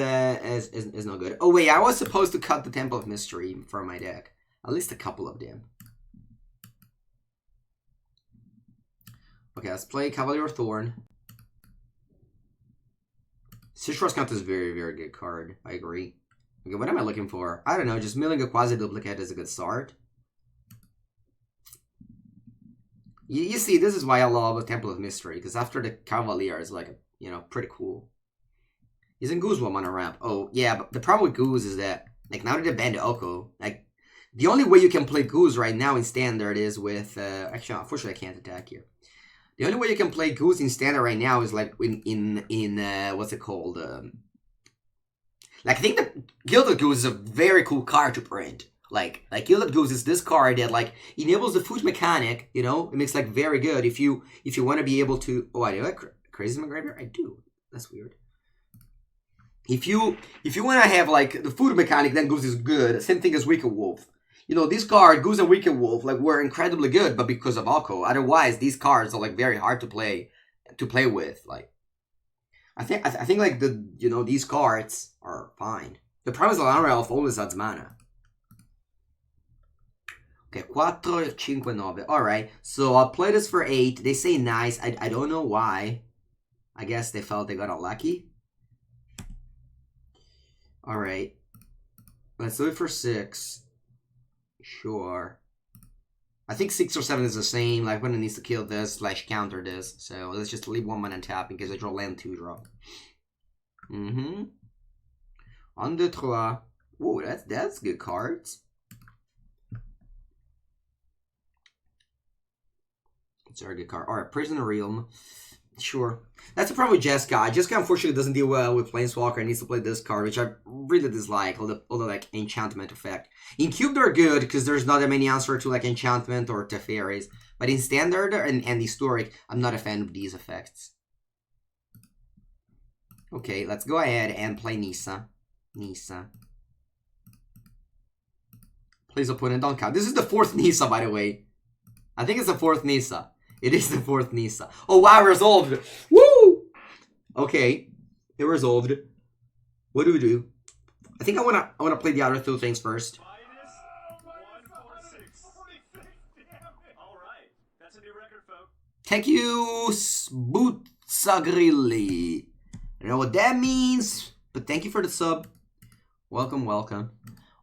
S2: no good. Oh wait, I was supposed to cut the Temple of Mystery from my deck. At least a couple of them. Okay, let's play Cavalier of Thorn. Citrus Count is a very, very good card. I agree. Okay, what am I looking for? I don't know, just milling a quasi-duplicate is a good start. You see, this is why I love Temple of Mystery, because after the Cavalier is like, you know, pretty cool. He's in Goose Woman on a ramp. Oh, yeah, but the problem with Goose is that, like, now that they banned Oko, like, the only way you can play Goose right now in Standard is with, actually, unfortunately, I can't attack here. The only way you can play Goose in Standard right now is, like, in what's it called? Like, I think the Gilded Goose is a very cool card to print. Like Gilded Goose is this card that, like, enables the food mechanic, you know? It makes, like, very good if you want to be able to... Oh, I do like Crazy Graveyard? I do. That's weird. If you want to have, like, the food mechanic, then Goose is good. Same thing as Wicked Wolf. You know, this card, Goose and Wicked Wolf, like, were incredibly good, but because of Oko. Otherwise, these cards are, like, very hard to play with. Like, I think like, the, you know, these cards are fine. The problem is the Land Elf always adds mana. Okay, 4, 5, 9. Alright, so I'll play this for 8. They say nice. I don't know why. I guess they felt they got unlucky. Alright. Let's do it for 6. Sure. I think 6 or 7 is the same. Like, when it needs to kill this / counter this. So let's just leave 1 mana and tap in case I draw land 2 drop. On the 3. Whoa, that's good cards. It's a very good card. Alright, Prisoner Realm. Sure. That's the problem with Jessica. Jessica unfortunately doesn't deal well with Planeswalker and needs to play this card, which I really dislike, all the like enchantment effect. In Cube they're good because there's not that many answers to like enchantment or Teferis. But in Standard and Historic, I'm not a fan of these effects. Okay, let's go ahead and play Nissa. Please opponent don't count. This is the 4th Nissa, by the way. I think it's the 4th Nissa. It is the 4th Nissa. Oh wow, resolved! Woo! Okay, it resolved. What do we do? I think I wanna play the other 2 things first. Thank you, Sbootsagrilli. I don't know what that means, but thank you for the sub. Welcome.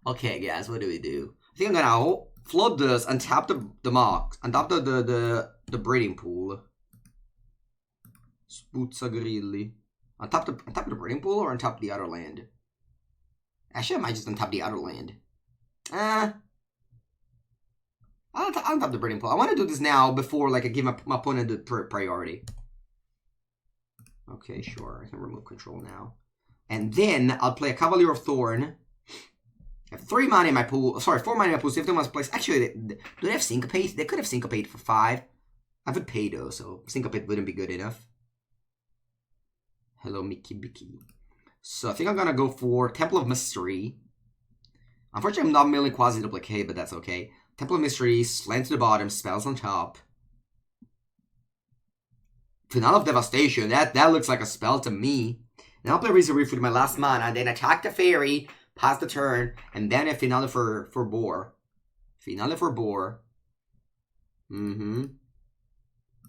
S2: Okay, guys, what do we do? I think I'm gonna flood this and tap the Mox, and tap the breeding pool. Sbootsagrilli. On top the breeding pool or on top of the other land? Actually, I might just untap the other land. I'll untap the breeding pool. I want to do this now before like I give my opponent the priority. Okay, sure. I can remove control now. And then I'll play a Cavalier of Thorn. I have 3 mana in my pool. Sorry, 4 mana in my pool. So if they want to place... Actually, do they have Syncopate? They could have Syncopate for 5. I would pay though, so Syncopate wouldn't be good enough. Hello, Mickey Bicky. So I think I'm gonna go for Temple of Mystery. Unfortunately, I'm not milling quasi-duplicate, but that's okay. Temple of Mystery, slant to the bottom, spells on top. Finale of Devastation, that looks like a spell to me. Then I'll play Razor Reef with my last mana, then attack the Teferi, pass the turn, and then a Finale for Boar. Finale for Boar.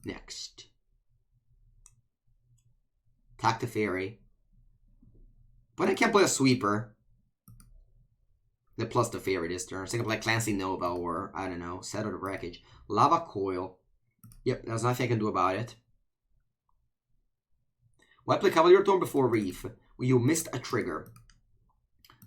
S2: Next. Attack the Teferi. But I can't play a Sweeper. The plus the Teferi this turn. So I can play Clancy Nova or, I don't know, Settle the Wreckage. Lava Coil. Yep, there's nothing I can do about it. Well, I play Cavalier Thorn before Reef. You missed a trigger.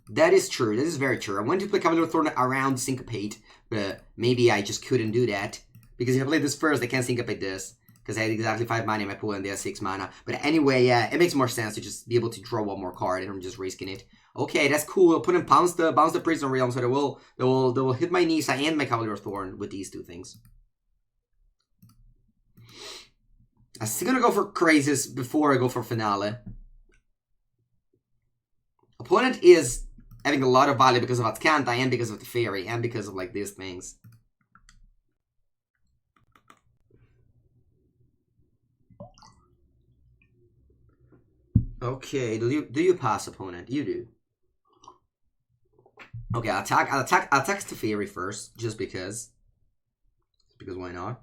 S2: That is true. That is very true. I wanted to play Cavalier Thorn around Syncopate, but maybe I just couldn't do that. Because if I play this first, I can't Syncopate this. Because I had exactly 5 mana in my pool and they had 6 mana. But anyway, yeah, it makes more sense to just be able to draw 1 more card and I'm just risking it. Okay, that's cool. I'll put in bounce the Prisoner Realm, so they will hit my Nissa and my Cavalier Thorn with these 2 things. I'm still gonna go for Crazes before I go for Finale. Opponent is having a lot of value because of Atkanta and because of Teferi and because of like these things. Okay, do you pass, opponent? You do. Okay, I'll attack Teferi first, just because. Because why not?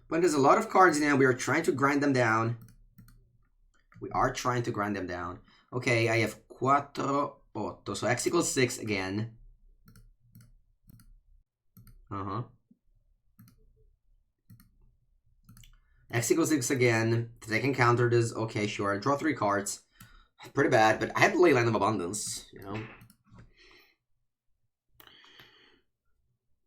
S2: But there's a lot of cards now. We are trying to grind them down. Okay, I have 4, 8. So X equals 6 again. X equals 6 again. They can counter this. Okay, sure. I draw 3 cards. Pretty bad, but I have the Leyline of Abundance, you know.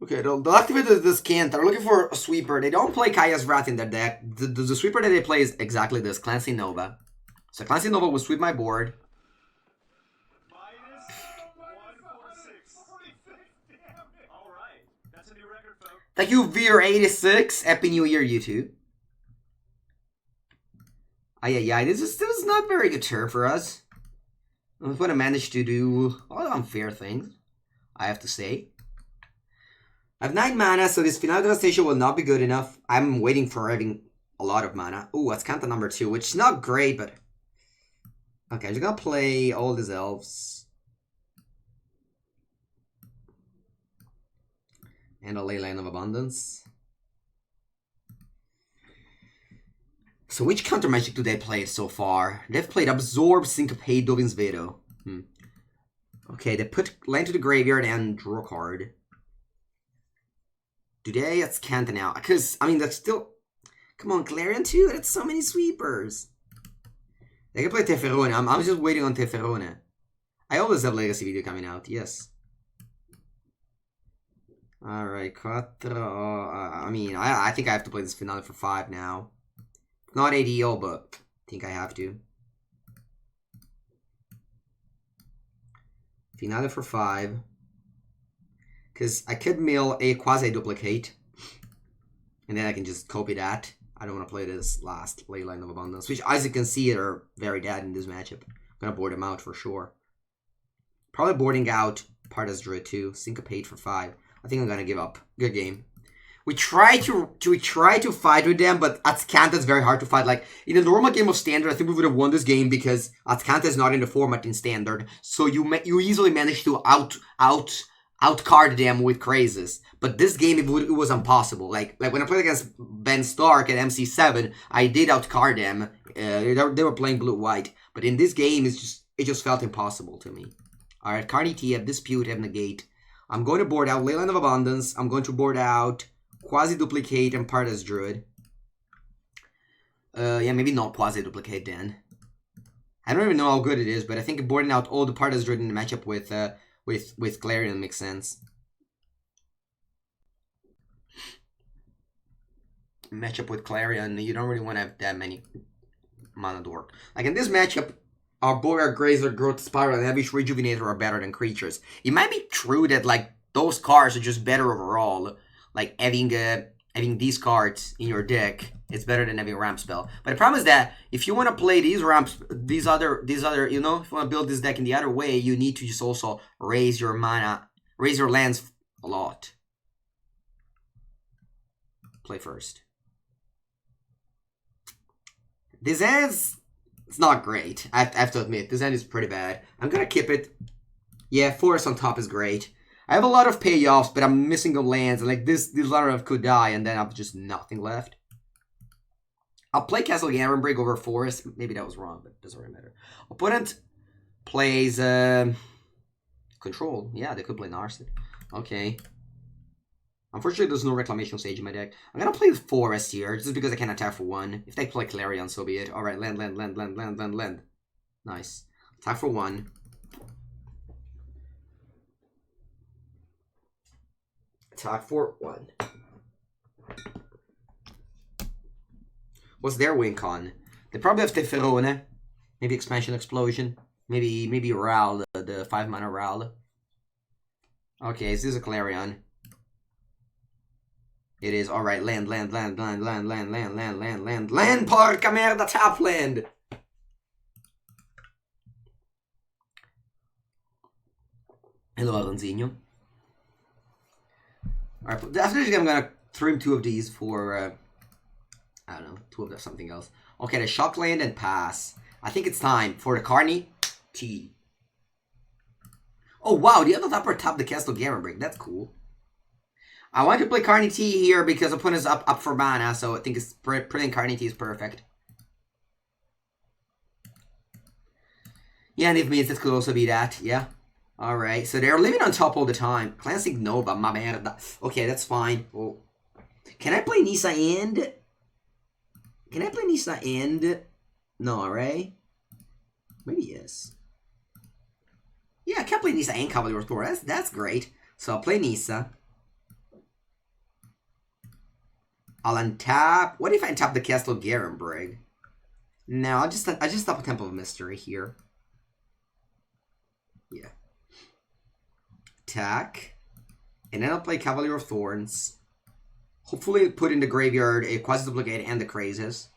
S2: Okay, they'll activate this Kent. They're looking for a sweeper. They don't play Kaya's Wrath in their deck. The sweeper that they play is exactly this, Clancy Nova. So Clancy Nova will sweep my board. Thank you, Veer86. Happy New Year, you two. Yeah, this is not a very good turn for us. I'm going to manage to do a lot of unfair things, I have to say. I have 9 mana, so this Final Devastation will not be good enough. I'm waiting for having a lot of mana. Ooh, that's Kanta number 2, which is not great, but... Okay, I'm just gonna play all these elves. And a Leyline of Abundance. So which counter magic do they play so far? They've played Absorb, Syncopate, Dovin's Veto. Okay, they put land to the graveyard and draw a card. Today it's Kanta now. Because, I mean, that's still... Come on, Clarion too? That's so many sweepers. They can play Teferone. I'm just waiting on Teferone. I always have Legacy video coming out, yes. Alright, 4. I mean, I think I have to play this Finale for 5 now. Not ADO, but I think I have to. Finale for 5. Because I could mill a quasi-duplicate. And then I can just copy that. I don't want to play this last Leyline of Abundance. Which, as you can see, are very dead in this matchup. I'm going to board them out for sure. Probably boarding out Pardas Druid too. Syncopate for 5. I think I'm going to give up. Good game. We try to fight with them, but Atkanta is very hard to fight. Like, in a normal game of Standard, I think we would have won this game because Atkanta is not in the format in Standard. So you easily manage to outcard them with crazes. But this game, it was impossible. Like when I played against Ben Stark at MC7, I did outcard them. They were playing blue-white. But in this game, it just felt impossible to me. Alright, Carney T, have Dispute, have Negate. I'm going to board out Leyline of Abundance. I'm going to board out Quasi-Duplicate and Pardas Druid. Yeah, maybe not Quasi-Duplicate then. I don't even know how good it is, but I think boarding out all the Pardas Druid in the matchup with Clarion makes sense. Matchup with Clarion, you don't really want to have that many mana to work. Like in this matchup, our Boreal Grazer, Growth Spiral, and Avish Rejuvenator are better than creatures. It might be true that like those cards are just better overall. Like having these cards in your deck, it's better than having a ramp spell. But the problem is that if you want to play these ramps, these other, you know, if you want to build this deck in the other way, you need to just also raise your mana, raise your lands a lot. Play first. This end's, it's not great. I have to admit, this end is pretty bad. I'm gonna keep it. Yeah, Forest on top is great. I have a lot of payoffs, but I'm missing the lands. And like this Lazav could die, and then I have just nothing left. I'll play Castle Garenbrig over Forest. Maybe that was wrong, but it doesn't really matter. Opponent plays Control. Yeah, they could play Narset. Okay. Unfortunately, there's no Reclamation Sage in my deck. I'm gonna play the Forest here, just because I can attack for 1. If they play Clarion, so be it. Alright, land. Nice. Attack for 1. Attack for 1. What's their win con? They probably have Teferone. Maybe Expansion Explosion. Maybe Ral, the 5 mana Ral. Okay, is this a Clarion? It is. Alright, land. Land, porca merda, tap land! Hello, Alonzinho. Alright, after this game, I'm gonna trim 2 of these for, I don't know, 2 of something else. Okay, the Shock Land and pass. I think it's time for the Carney T. Oh, wow, the other topper tapped the Castle Gamma Break. That's cool. I want to play Carney T here because opponent's up for mana, so I think it's playing Carney T is perfect. Yeah, and if means this could also be that, yeah. Alright, so they're living on top all the time. Cleansing Nova, ma merda. Okay, that's fine. Oh. Can I play Nissa and... Can I play Nissa and... No, right? Maybe yes. Yeah, I can play Nissa and Cavalier of Thor. That's great. So I'll play Nissa. I'll untap. What if I untap the Castle Garenbrig? No, I just stop a Temple of Mystery here. Yeah. Attack. And then I'll play Cavalier of Thorns. Hopefully put in the graveyard a Quasi-Duplicate and the Crazes.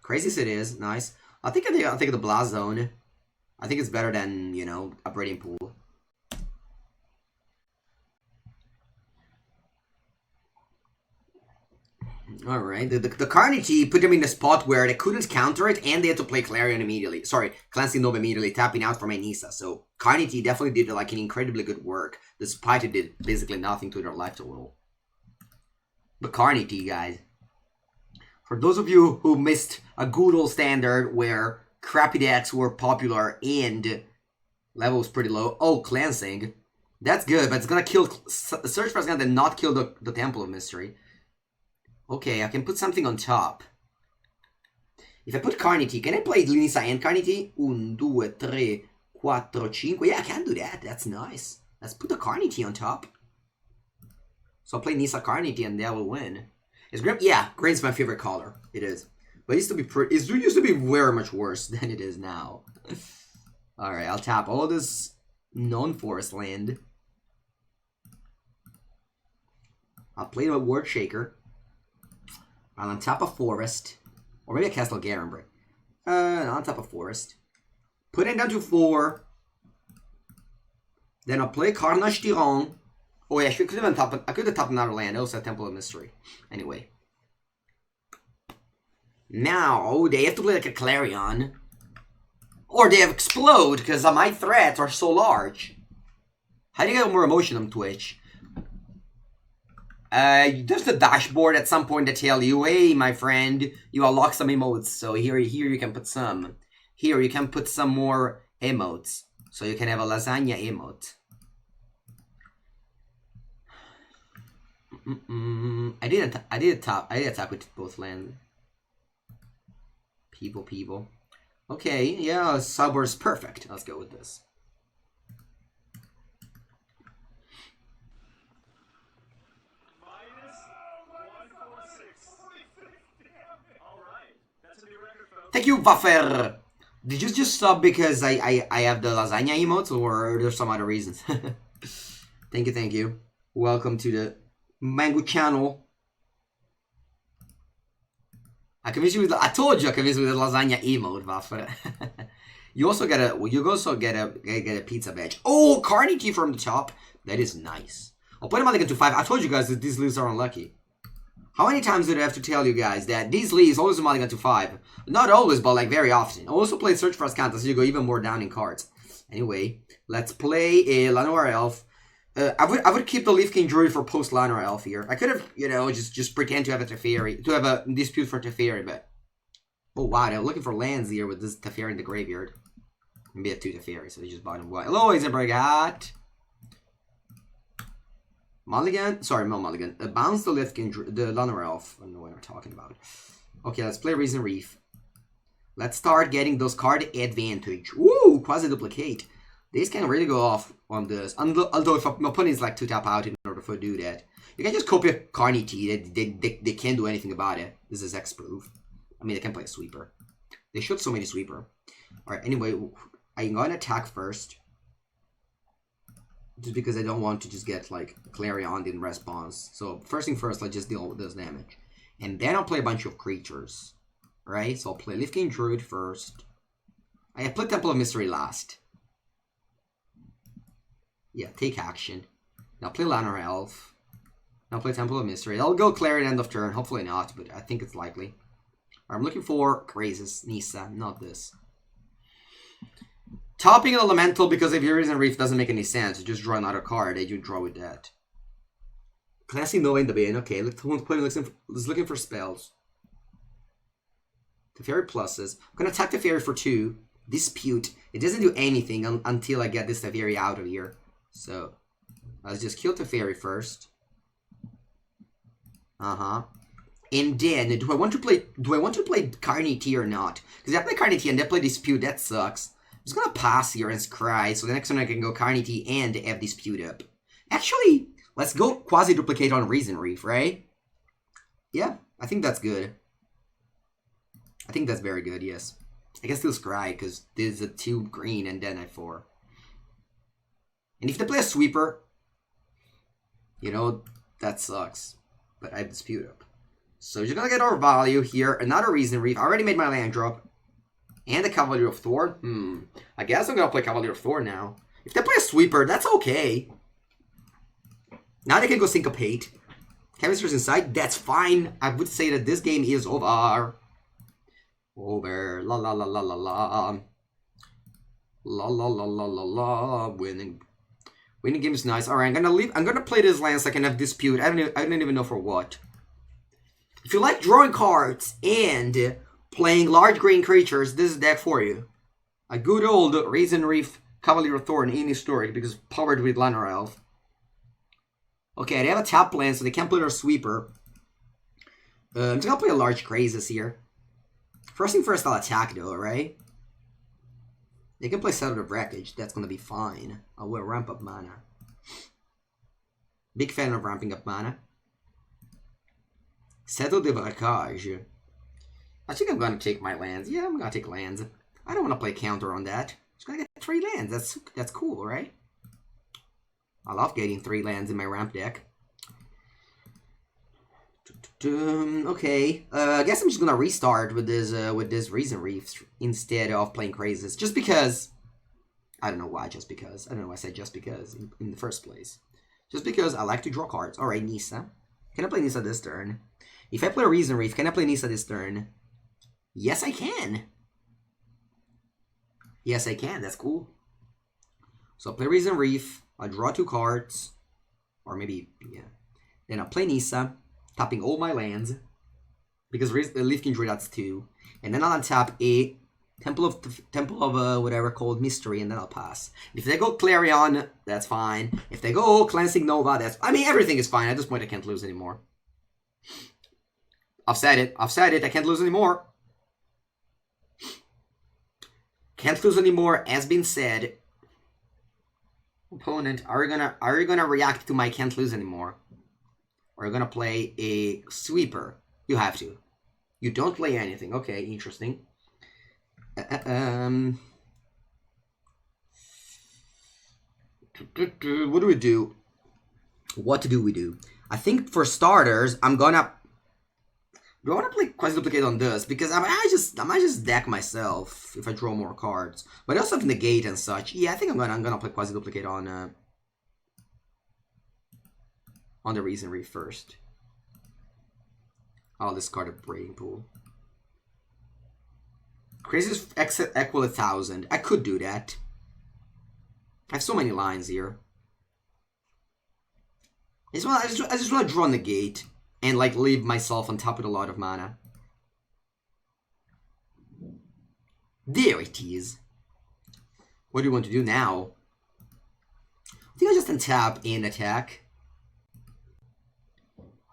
S2: Crazes it is. Nice. I'll think of the Blast Zone. I think it's better than, you know, a Breeding Pool. Alright, the Carnity put them in a spot where they couldn't counter it and they had to play Clarion immediately. Sorry, Cleansing Nova immediately, tapping out for my Nissa. So Carnity definitely did like an incredibly good work, despite it did basically nothing to their life total. But Carnity, guys. For those of you who missed a good old standard where crappy decks were popular and level was pretty low. Oh, Cleansing. That's good, but it's gonna kill... Search for is gonna not kill the Temple of Mystery. Okay, I can put something on top. If I put Carnity, can I play Nissa and Carnity? 1, 2, 3, 4, 5. Yeah, I can do that. That's nice. Let's put the Carnity on top. So I'll play Nissa Carnity and that will win. Is Grim? Yeah, Green's my favorite color. It is. But it used to be it used to be very much worse than it is now. Alright, I'll tap all this non-forest land. I'll play a Word Shaker. I'll untap a forest. Or maybe a Castle Garenbrig. I'll untap a forest. Put it down to 4. Then I'll play Carnage Tyran. Oh yeah, I could have tapped another land. Also a Temple of Mystery. Anyway. Now, they have to play like a Clarion. Or they have Explode, because my threats are so large. How do you get more emotion on Twitch? There's the dashboard at some point that tell you, hey, my friend, you unlock some emotes. So here you can put some. Here you can put some more emotes. So you can have a lasagna emote. I did attack with both lands. People. Okay, yeah, Sideboard's perfect. Let's go with this. Thank you, Buffer! Did you just stop because I have the lasagna emotes, or there's some other reasons? Thank you. Welcome to the Mango channel. I told you I convinced you with the lasagna emote, Buffer. You also get a pizza badge. Oh, Carnity from the top. That is nice. I'll put him on to 5. I told you guys that these leaves are unlucky. How many times did I have to tell you guys that these leaves always mulligan to 5? Not always, but like very often. I also play Search for Ascanta, so you go even more down in cards. Anyway, let's play a Llanowar Elf. I would keep the Leaf King Druid for post Llanowar Elf here. I could have, you know, just pretend to have a Teferi, to have a dispute for Teferi, but... Oh wow, they're looking for lands here with this Teferi in the graveyard. Maybe have 2 Teferi, so they just bought him. Hello, Isenbrigat! Mulligan? Sorry, no Mulligan. Bounce the Leaf King, the Llanowar Elf. I don't know what I'm talking about. Okay, let's play Reason Reef. Let's start getting those card advantage. Woo! Quasi-Duplicate. These can really go off on this. Although if my opponent is like 2 tap out in order to do that. You can just copy a Carnity. They can't do anything about it. This is X-proof. I mean, they can play a Sweeper. They should so many Sweeper. Alright, anyway, I'm gonna attack first. Just because I don't want to just get like Clarion in response. So first thing first, let's just deal with this damage. And then I'll play a bunch of creatures. Right? So I'll play Leaf King Druid first. I play Temple of Mystery last. Yeah, take action. Now play Llanowar Elf. Now play Temple of Mystery. I'll go Clarion end of turn. Hopefully not, but I think it's likely. I'm looking for Crazes, Nissa, not this. Topping an Elemental because if your Risen Reef doesn't make any sense. You just draw another card and you draw with that. Classy Nova in the Bane. Okay, let's looking for spells. Teferi pluses. I'm gonna attack Teferi for 2. Dispute. It doesn't do anything until I get this Teferi out of here. So let's just kill Teferi first. And then do I want to play Carnity or not? Because if I play Carnity and they play Dispute, that sucks. I'm just gonna pass here and scry, so the next time I can go Carnity and have Dispute up. Actually, let's go quasi-duplicate on Risen Reef, right? Yeah, I think that's good. I think that's very good, yes. I can still scry, because this is a 2 green and then a 4. And if they play a Sweeper, you know, that sucks. But I have Dispute up. So you're gonna get our value here. Another Risen Reef. I already made my land drop. And a Cavalier of Thorn. I guess I'm gonna play Cavalier of Thorn now. If they play a Sweeper, that's okay. Now they can go Syncopate. Chemistry's inside. That's fine. I would say that this game is over. Over. La la la la la la. La la la la la la. Winning game is nice. Alright, I'm gonna play this land so I can have Dispute. I don't even know for what. If you like drawing cards and playing large green creatures, this is the deck for you. A good old Risen Reef Cavalier of Thorn in Historic because powered with Llanowar Elf. Okay, they have a tap land, so they can't play their Sweeper. I'm just gonna play a large Crazes here. First thing first, I'll attack though, right? They can play Settle the Wreckage, that's gonna be fine. I will ramp up mana. Big fan of ramping up mana. Settle the Wreckage. I think I'm gonna take my lands. Yeah, I'm gonna take lands. I don't wanna play counter on that. Just gonna get 3 lands. That's cool, right? I love getting 3 lands in my ramp deck. Okay, I guess I'm just gonna restart with this Risen Reef instead of playing Crazes. Just because. I don't know why. Just because. I don't know why I said just because in the first place. Just because I like to draw cards. All right, Nissa. Can I play Nissa this turn? If I play Risen Reef, can I play Nissa this turn? Yes, I can. Yes, I can. That's cool. So I'll play Risen Reef. I'll draw 2 cards. Or maybe, yeah. Then I'll play Nissa, tapping all my lands. Because Leaf King Druid, that's 2. And then I'll untap a Temple of whatever called Mystery, and then I'll pass. If they go Clarion, that's fine. If they go Cleansing Nova, that's... I mean, everything is fine. At this point, I can't lose anymore. I've said it. I can't lose anymore. Can't lose anymore, has been said. Opponent, are you gonna react to my can't lose anymore? Or are you gonna play a Sweeper? You have to. You don't play anything. Okay, interesting. What do we do? What do we do? I think for starters, I'm gonna... Do I want to play Quasi-Duplicate on this? Because I might just deck myself if I draw more cards. But I also have Negate and such. Yeah, I think I'm gonna play Quasi-Duplicate on the Risen Reef first. I'll discard a Braiding Pool. Crazy's equal 1,000. I could do that. I have so many lines here. I just want to draw Negate. And, like, leave myself on top with a lot of mana. There it is. What do you want to do now? I think I'll just untap and attack.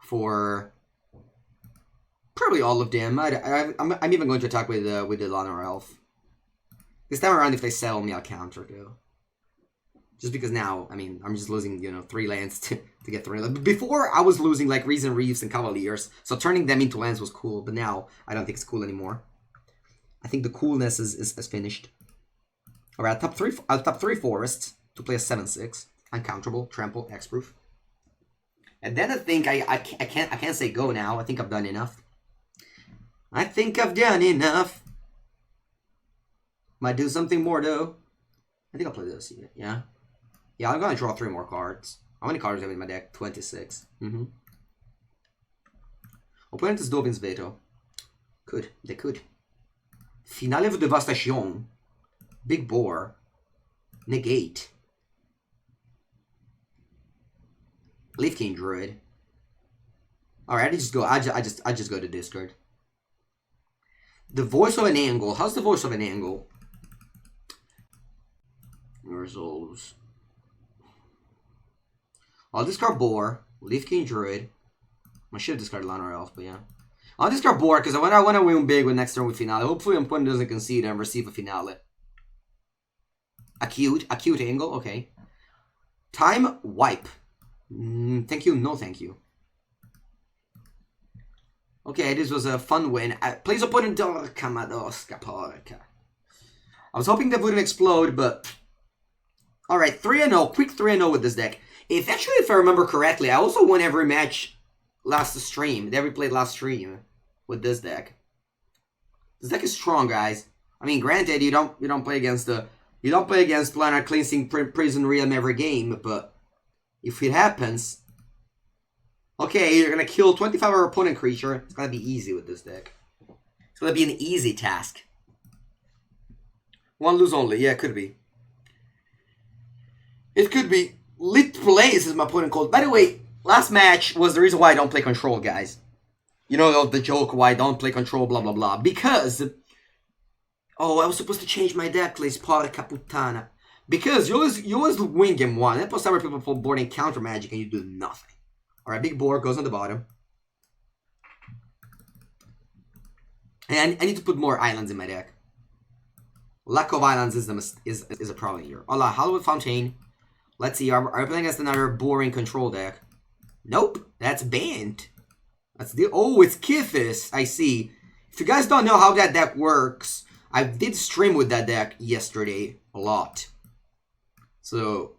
S2: For... probably all of them. I'm even going to attack with the Llanowar Elf. This time around, if they settle me, I'll counter, though. Just because now, I mean, I'm just losing, 3 lands to get 3 lands. Before, I was losing, like, Risen Reefs and Cavaliers, so turning them into lands was cool, but now, I don't think it's cool anymore. I think the coolness is finished. Alright, I'll tap 3 Forests to play a 7/6. Uncounterable, Trample, Hexproof. And then I think I can't say go now. I think I've done enough. Might do something more, though. I think I'll play this, yeah. Yeah, I'm gonna draw 3 more cards. How many cards do I have in my deck? 26. Opponent is Dovin's Veto. They could. Finale of Devastation. Big Boar. Negate. Leaf King Druid. Alright, I just go to discard. The Voice of an Angle. How's the Voice of an Angle? Resolves. I'll discard Boar. Leaf King Druid. I should have discarded Lana or else, but yeah. I'll discard Boar because I want to win big with next turn with Finale. Hopefully my opponent doesn't concede and receive a Finale. Acute Angle, okay. Time Wipe. Thank you, no thank you. Okay, this was a fun win. Please opponent Dorka Madoska Porca. I was hoping that wouldn't explode, but... Alright, 3-0. Quick 3-0 with this deck. If I remember correctly, I also won every match last stream. Every played last stream with this deck. This deck is strong, guys. I mean, granted, you don't play against Planar Cleansing Prison Realm every game, but if it happens, okay, you're gonna kill 25 of our opponent creature. It's gonna be easy with this deck. It's gonna be an easy task. 1 lose only. Yeah, it could be. It could be. Lit Plays is my opponent called. By the way, last match was the reason why I don't play Control, guys. You know the joke why I don't play Control, blah blah blah. Because... Oh, I was supposed to change my deck, please. Porca puttana. Because you always win game 1. And plus several people boarding counter magic and you do nothing. Alright, big board goes on the bottom. And I need to put more islands in my deck. Lack of islands is a problem here. Hola, Hallowed Fountain. Let's see, are we playing against another boring control deck? Nope, that's banned. Oh, it's Kethis, I see. If you guys don't know how that deck works, I did stream with that deck yesterday a lot. So,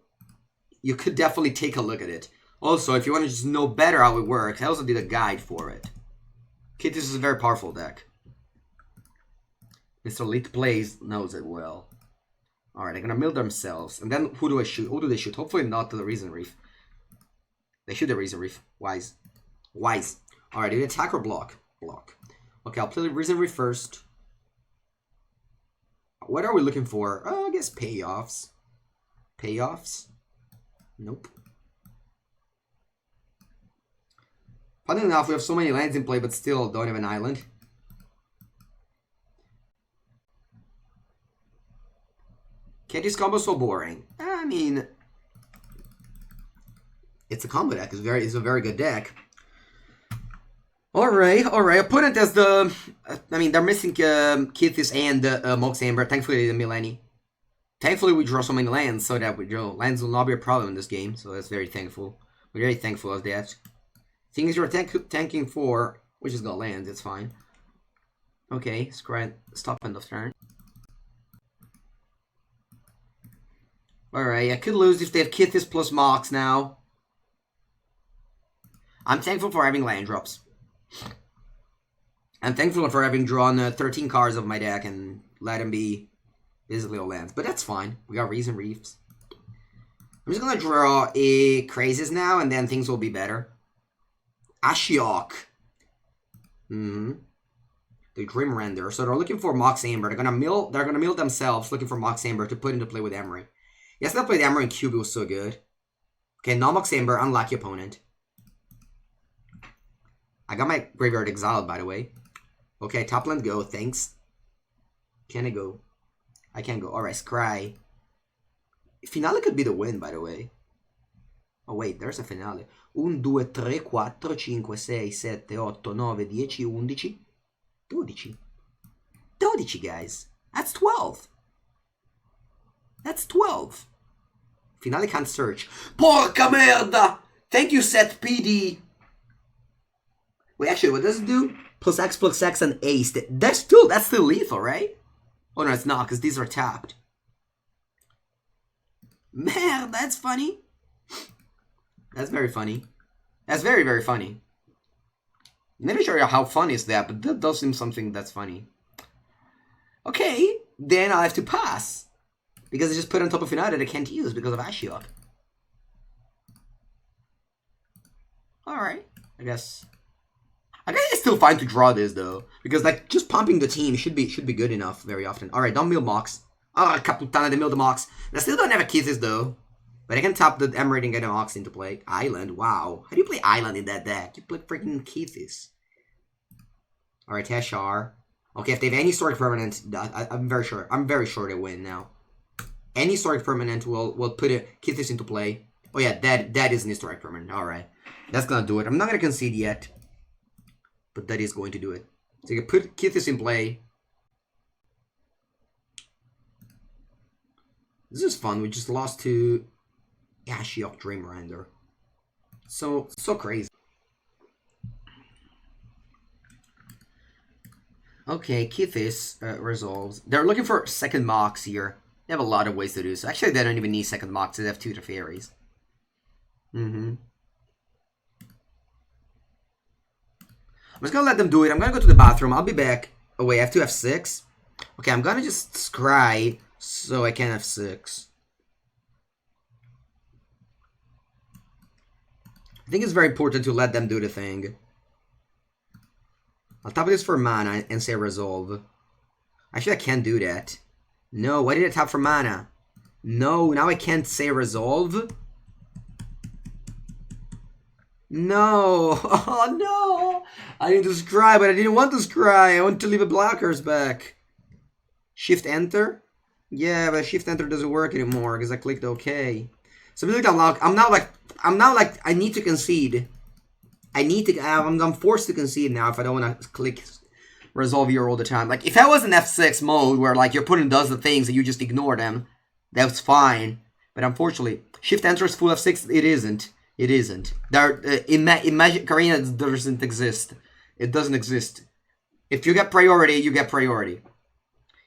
S2: you could definitely take a look at it. Also, if you want to just know better how it works, I also did a guide for it. Kethis is a very powerful deck. Mr. Lit Plays knows it well. Alright, they're gonna mill themselves. And then who do I shoot? Who do they shoot? Hopefully not the Reason Reef. They shoot the Reason Reef. Wise. Alright, do they attack or block? Block. Okay, I'll play the Reason Reef first. What are we looking for? Oh, I guess payoffs. Payoffs? Nope. Funny enough, we have so many lands in play, but still don't have an island. Kethis combo so boring. I mean, it's a combo deck. It's a very good deck. Alright. Opponent has the... I mean, they're missing Kethis and Mox Amber. Thankfully, the Millennium. Thankfully, we draw so many lands so that lands will not be a problem in this game. So that's very thankful. We're very thankful of that. Things you're tanking for, which is gonna land, it's fine. Okay, stop end of turn. Alright, I could lose if they have Kethis plus Mox now. I'm thankful for having land drops. I'm thankful for having drawn 13 cards of my deck and let them be basically all lands. But that's fine. We got Reason Reefs. I'm just gonna draw a Crazes now and then things will be better. Ashiok. The Grim Render. So they're looking for Mox Amber. They're gonna mill themselves looking for Mox Amber to put into play with Emry. Yes, I played Emry and Cube, it was so good. Okay, no Mox Amber, unlucky opponent. I got my graveyard exiled, by the way. Okay, top land go, thanks. Can I go? I can't go. Alright, Scry. Finale could be the win, by the way. Oh wait, there's a finale. 1, 2, 3, 4, 5, 6, 7, 8, 9, 10, 11, 12. 12, guys. That's 12. That's 12. Finale can't search. Porca merda! Thank you, Set PD. Wait, actually, what does it do? Plus X and Ace. That's still lethal, right? Oh no, it's not, because these are tapped. Man, that's funny. That's very funny. That's very, very funny. I'm not sure how funny is that, but that does seem something that's funny. Okay, then I'll have to pass. Because I just put on top of Finale that I can't use because of Ashiok. Alright. I guess it's still fine to draw this, though. Because, like, just pumping the team should be good enough very often. Alright, don't mill Mox. Oh, Caputana, they milled the Mox. I still don't have a Kethis, though. But I can tap the Emry and get a Mox into play. Island, wow. How do you play Island in that deck? You play freaking Kethis. Alright, Teshar. Okay, if they have any Historic Permanent, I'm very sure they win now. Any Historic Permanent will put a Kethis into play. Oh yeah, that is an Historic Permanent. Alright. That's gonna do it. I'm not gonna concede yet. But that is going to do it. So you can put Kethis in play. This is fun. We just lost to Ashiok Dreamrender. So crazy. Okay, Kethis resolves. They're looking for second Mox here. They have a lot of ways to do so. Actually, they don't even need second Mox. They have 2 Teferis. I'm just gonna let them do it. I'm gonna go to the bathroom. I'll be back. Oh wait, I have to F6. Okay, I'm gonna just scry so I can F6. I think it's very important to let them do the thing. I'll tap this for mana and say resolve. Actually, I can't do that. No, why did I tap for mana? No, now I can't say resolve. No! Oh no! I need to scry, but I didn't want to scry. I want to leave a blockers back. Shift enter? Yeah, but shift enter doesn't work anymore because I clicked OK. So look at Loch. I'm now like I need to concede. I'm forced to concede now if I don't want to click resolve here all the time. Like if I was in F6 mode where like your opponent does the things and you just ignore them, that's fine. But unfortunately, shift enter is full F6. It isn't. It isn't. There in Magic Arena it doesn't exist. It doesn't exist. If you get priority, you get priority.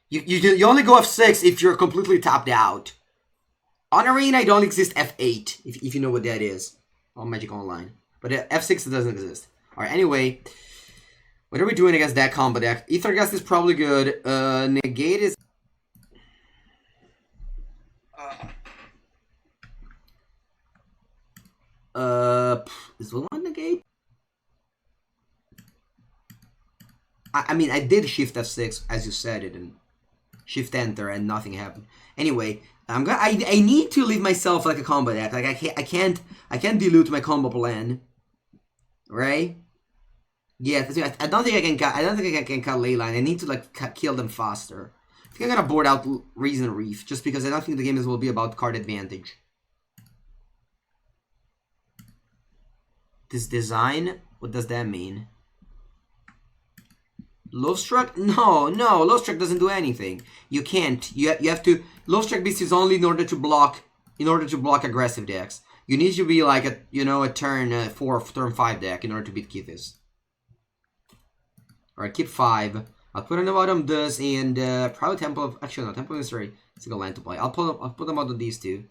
S2: You only go F6 if you're completely tapped out. On Arena, it only exists F8 if you know what that is on Magic Online. But F6 doesn't exist. All right. Anyway, what are we doing against that combo deck? Aethergast is probably good. Negate is. Is one negate? I mean, I did shift F6 as you said it, and shift enter, and nothing happened. Anyway, I need to leave myself like a combo deck. Like I can't dilute my combo plan, right? Yeah, I don't think I can cut. I don't think I can cut Leyline. I need to like kill them faster. I think I'm gonna board out Reason Reef just because I don't think the game will be about card advantage. This design, what does that mean? Lovestruck? No, Lovestruck doesn't do anything. You can't. You have to. Lovestruck Beast is only in order to block aggressive decks. You need to be like a turn 4, turn 5 deck in order to beat Kethis. Alright, keep 5. I'll put on the bottom this and probably Temple of Temple of Mystery. Single land to play. I'll put them out on these two.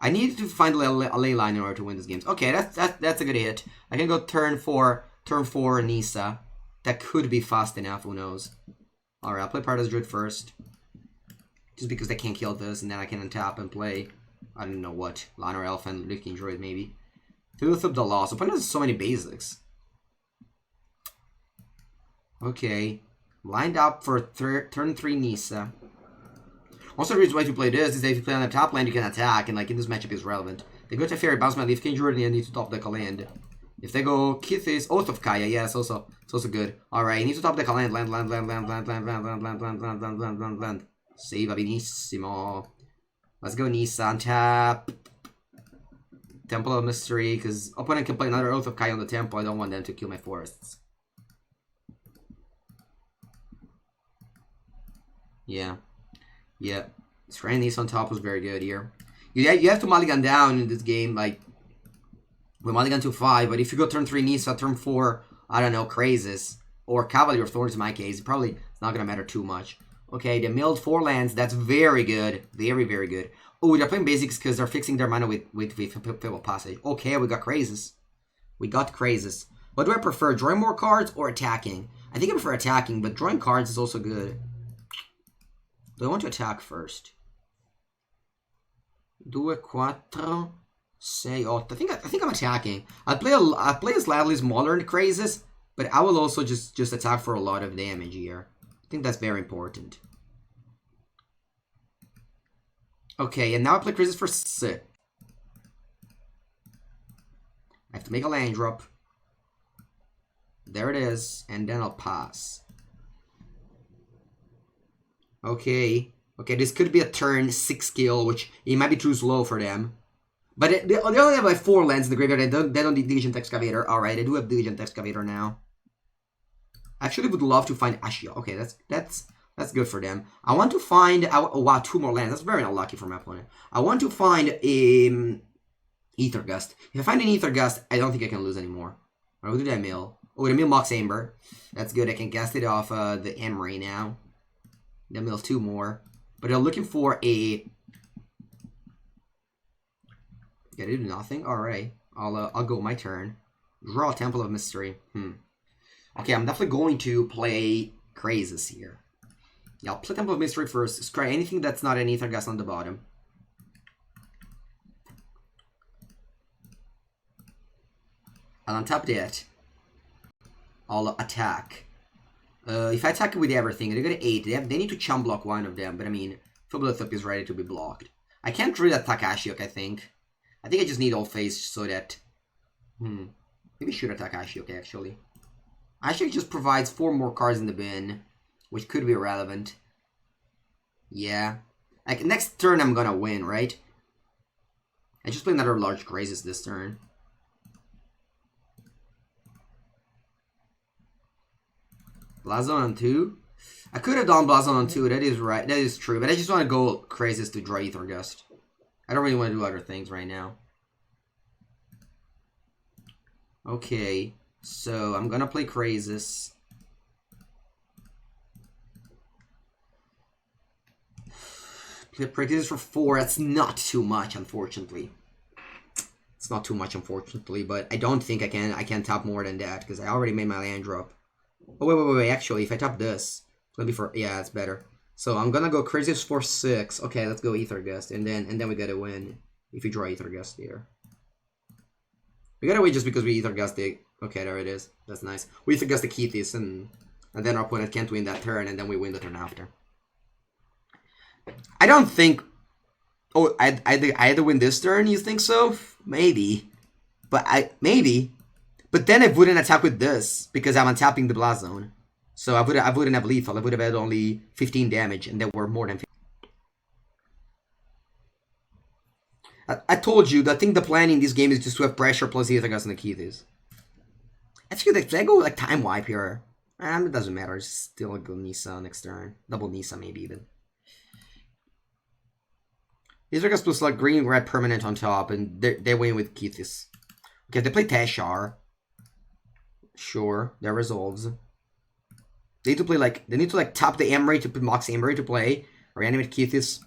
S2: I need to find a ley line in order to win this game. Okay, that's a good hit. I can go turn 4 Nisa. That could be fast enough, who knows. Alright, I'll play Paradise Druid first. Just because they can't kill this, and then I can untap and play, I don't know what, Liner Elf and Licking Druid maybe. Fblthp the Loss. Opponent has so many basics. Okay. Lined up for turn 3 Nisa. Also, the reason why to play this is that if you play on the top land, you can attack, and like in this matchup is relevant. They go Teferi, bounce my leaf, King Druid, and I need to top deck a land. If they go Kethis, Oath of Kaya, yeah, it's also good. Alright, you need to top deck a land. Save benissimo. Let's go Nisa on tap. Temple of Mystery, because opponent can play another Oath of Kaya on the temple. I don't want them to kill my forests. Yeah. Scrying Nisa on top was very good here. You have to mulligan down in this game, like, we mulligan to 5, but if you go turn 3 Nisa, turn 4, I don't know, Crazes, or Cavalier of Thorns in my case, probably it's not going to matter too much. Okay, they milled 4 lands, that's very good, very, very good. Oh, they're playing basics because they're fixing their mana with Fable Passage. Okay, we got Crazes. What do I prefer, drawing more cards or attacking? I think I prefer attacking, but drawing cards is also good. Do I want to attack first? 2, 4. say, oh, I think I'm attacking. I'll play a slightly smaller Crazes, but I will also just attack for a lot of damage here. I think that's very important. Okay, and now I play Crazes for 6. I have to make a land drop. There it is, and then I'll pass. Okay. Okay, this could be a turn 6 kill, which it might be too slow for them. But they only have like 4 lands in the graveyard. They don't need Diligent Excavator. Alright, I do have Diligent Excavator now. I actually would love to find Ashio. Okay, that's good for them. I want to find... Oh, wow, 2 more lands. That's very unlucky for my opponent. I want to find Ether Gust. If I find an Ether Gust, I don't think I can lose anymore. Alright, we'll do that mill. Oh, the mill Mox Amber. That's good. I can cast it off the Emry now. Then mill 2 more. But I'm looking for a... Yeah, they do nothing? Alright. I'll go my turn. Draw a Temple of Mystery. Okay, I'm definitely going to play Crazes here. Yeah, I'll play Temple of Mystery first. Scry anything that's not an Ether Gust on the bottom. And on top of that, I'll attack. If I attack with everything, they're gonna 8. They need to chum block one of them, but I mean, Fblthp is ready to be blocked. I can't really attack Ashiok, I think. I think I just need all face so that... Maybe I should attack Ashiok, actually. Ashiok just provides 4 more cards in the bin, which could be relevant. Yeah. Like, next turn I'm gonna win, right? I just play another large Crazes this turn. Blazon on 2? I could have done Blazon on 2, that is right, that is true, but I just want to go Crazes to draw Ether Gust. I don't really want to do other things right now. Okay, so I'm gonna play Crazes. Play Crazes for 4, that's not too much, unfortunately. It's not too much, unfortunately, but I don't think I can tap more than that, because I already made my land drop. Oh, wait, actually, if I tap this, it's gonna be for, yeah, it's better. So I'm gonna go Crazes for 6. Okay, let's go Ether Gust, and then we gotta win if you draw Ether Gust here. We gotta wait just because we Ether Gust the, okay, there it is. That's nice. We Ether Gust the Kethis, and then our opponent can't win that turn, and then we win the turn after. I don't think, oh, I had to win this turn, you think so? Maybe. But maybe. But then I wouldn't attack with this, because I'm untapping the Blazon. So I wouldn't have lethal, I would have had only 15 damage, and there were more than 15. I told you, I think the plan in this game is just to have pressure plus Ether Gust and the Kethis. I feel like, did I go like Time Wipe here? It doesn't matter, it's still a good Nisa next turn. Double Nisa maybe even. Ether Gust plus like green, red permanent on top, and they win with Kethis. Okay, they play Teshar. Sure, that resolves. They need to play like, they need to like tap the Emry to put Mox Amber to play, or animate Kethis.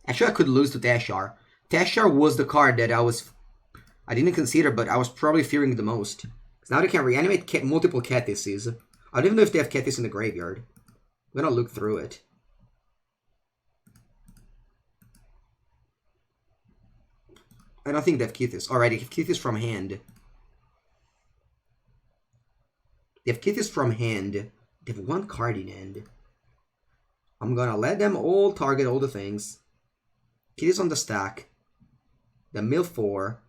S2: Actually, I could lose to Teshar. Teshar was the card that I didn't consider, but I was probably fearing the most. Because now they can reanimate multiple Kethises. I don't even know if they have Kethis in the graveyard. I'm gonna look through it. I don't think they have Kethis. Alright, they have Kethis from hand. They have Kethis from hand. They have 1 card in hand. I'm gonna let them all target all the things. Kethis on the stack. The mill 4.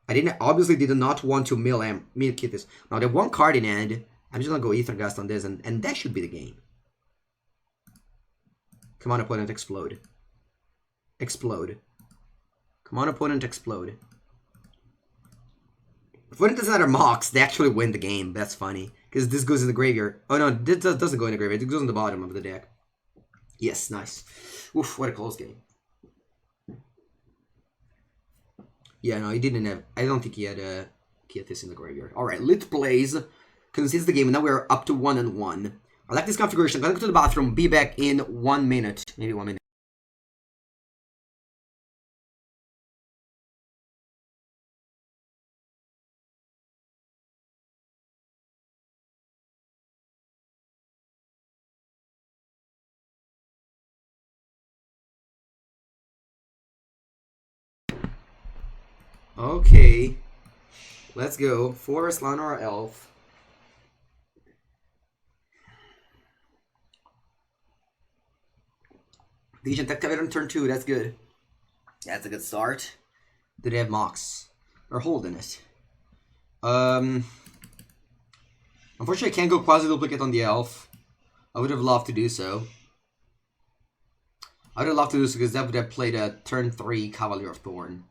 S2: I obviously did not want to mill Kethis. Now they have 1 card in hand. I'm just gonna go Ether Gust on this, and that should be the game. Come on, opponent, explode. Explode. Come on, opponent, explode. If opponent does another Mox, they actually win the game. That's funny. Because this goes in the graveyard. Oh no, this doesn't go in the graveyard. It goes on the bottom of the deck. Yes, nice. Oof, what a close game. Yeah, no, he didn't have... I don't think he had Kethis in the graveyard. Alright, Lit plays. Concedes the game, and now we're up to 1-1. I like this configuration. I'm gonna go to the bathroom, be back in 1 minute. Maybe 1 minute. Okay. Let's go. Forest, Land, or Elf. Diligent Excavator on turn 2, that's good. That's a good start. Do they have Mox? They're holding it. Unfortunately I can't go quasi-duplicate on the Elf. I would have loved to do so. I would have loved to do so because that would have played a turn 3 Cavalier of Thorn.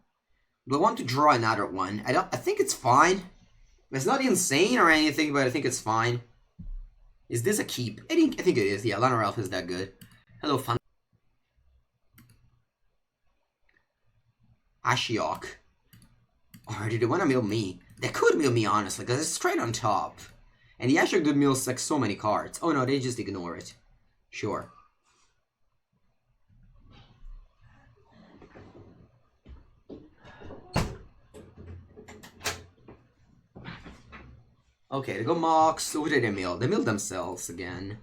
S2: Do I want to draw another one? I think it's fine. It's not insane or anything, but I think it's fine. Is this a keep? I think it is. Yeah, Lana Elf is that good. Hello, fun. Ashiok. Or do they want to mill me? They could mill me, honestly, because it's straight on top. And the Ashiok dude mills like so many cards. Oh no, they just ignore it. Sure. Okay, they go Mox. Who did they mill? They milled themselves again.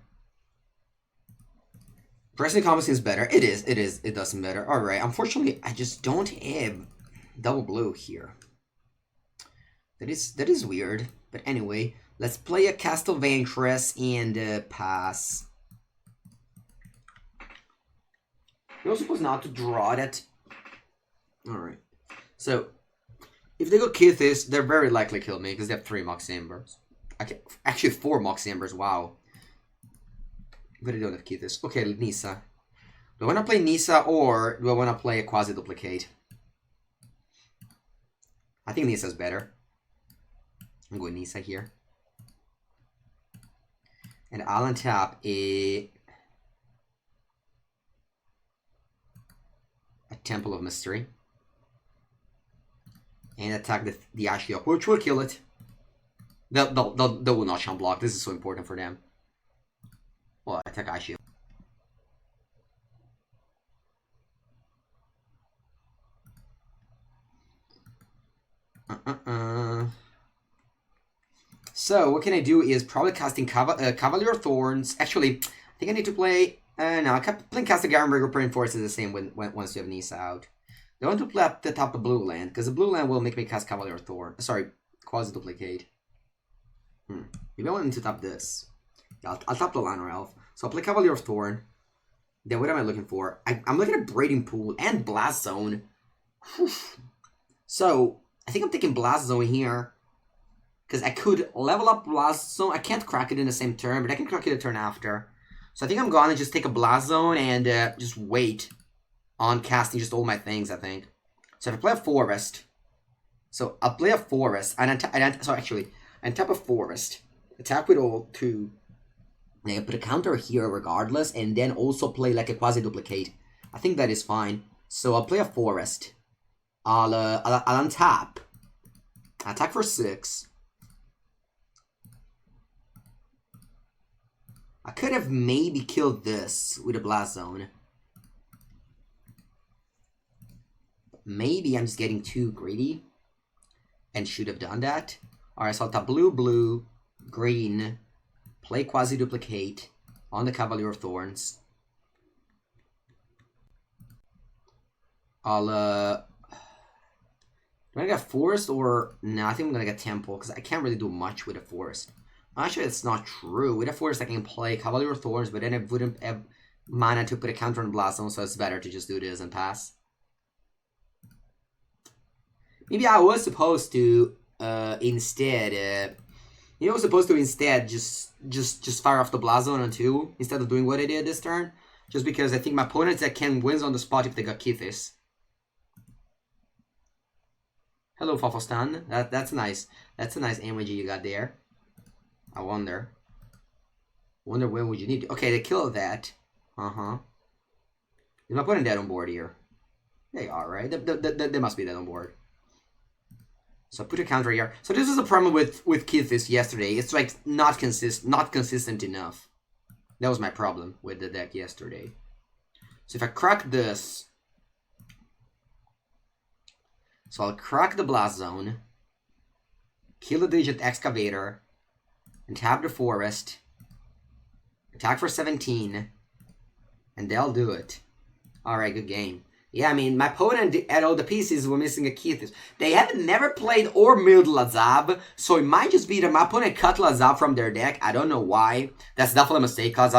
S2: Pressing combo seems better. It is. It doesn't matter. Alright, unfortunately, I just don't have double blue here. That is weird. But anyway, let's play a Castle Ventress and pass. You're supposed not to draw that. Alright. So, if they go Kethis, they're very likely to kill me because they have 3 Mox Ambers. Actually, 4 Mox Ambers, wow. But I don't have Kethis. Okay, Nissa. Do I want to play Nissa or do I want to play a quasi-duplicate? I think Nissa's better. I'm going Nissa here. And I'll untap a Temple of Mystery. And attack the Ashiok, which will kill it. They will not chump block. This is so important for them. Well, attack Ashiok. So, what can I do is probably casting Cavalier Thorns. Actually, I think I need to play... no, playing Casting Garenberger Praying Force is the same once you have Nissa out. I want to play up the top of blue land, because the blue land will make me cast Cavalier Thorn. Sorry, quasi-duplicate. Maybe I want to tap this. Yeah, I'll tap the Liner Elf. So I'll play Cavalier of Thorn. Then what am I looking for? I'm looking at Braiding Pool and Blast Zone. Whew. So, I think I'm taking Blast Zone here. Because I could level up Blast Zone. I can't crack it in the same turn, but I can crack it a turn after. So I think I'm going to just take a Blast Zone and just wait on casting just all my things, I think. So if I play a Forest, so I'll play a Forest, and I tap a Forest, attack with all 2, and I put a counter here regardless, and then also play like a quasi-duplicate. I think that is fine. So I'll play a Forest. I'll untap, attack for 6. I could have maybe killed this with a Blast Zone. Maybe I'm just getting too greedy and should have done that. Alright, so I'll tap blue, blue, green, play quasi-duplicate on the Cavalier of Thorns. I'll, do I get Forest or... No, I think I'm gonna get Temple because I can't really do much with a Forest. Actually, that's not true. With a Forest, I can play Cavalier of Thorns, but then I wouldn't have mana to put a counter on Blast Zone, so it's better to just do this and pass. Maybe I was supposed to instead just fire off the Blast Zone on 2 instead of doing what I did this turn. Just because I think my opponents that can wins on the spot if they got Kethis. Hello, Fafostan. That's nice. That's a nice emoji you got there. I wonder when would you need to... Okay, they killed that. Is my opponent dead on board here? They are, right? They must be dead on board. So I put a counter here. So this is the problem with Kethis yesterday. It's like not consistent enough. That was my problem with the deck yesterday. So if I crack this, so I'll crack the Blast Zone, kill the Diligent Excavator, and tap the Forest, attack for 17, and they'll do it. Alright, good game. Yeah, I mean, my opponent at all the pieces were missing a Kethis. They haven't never played or milled Lazav, so it might just be that my opponent cut Lazav from their deck. I don't know why. That's definitely a mistake. Lazav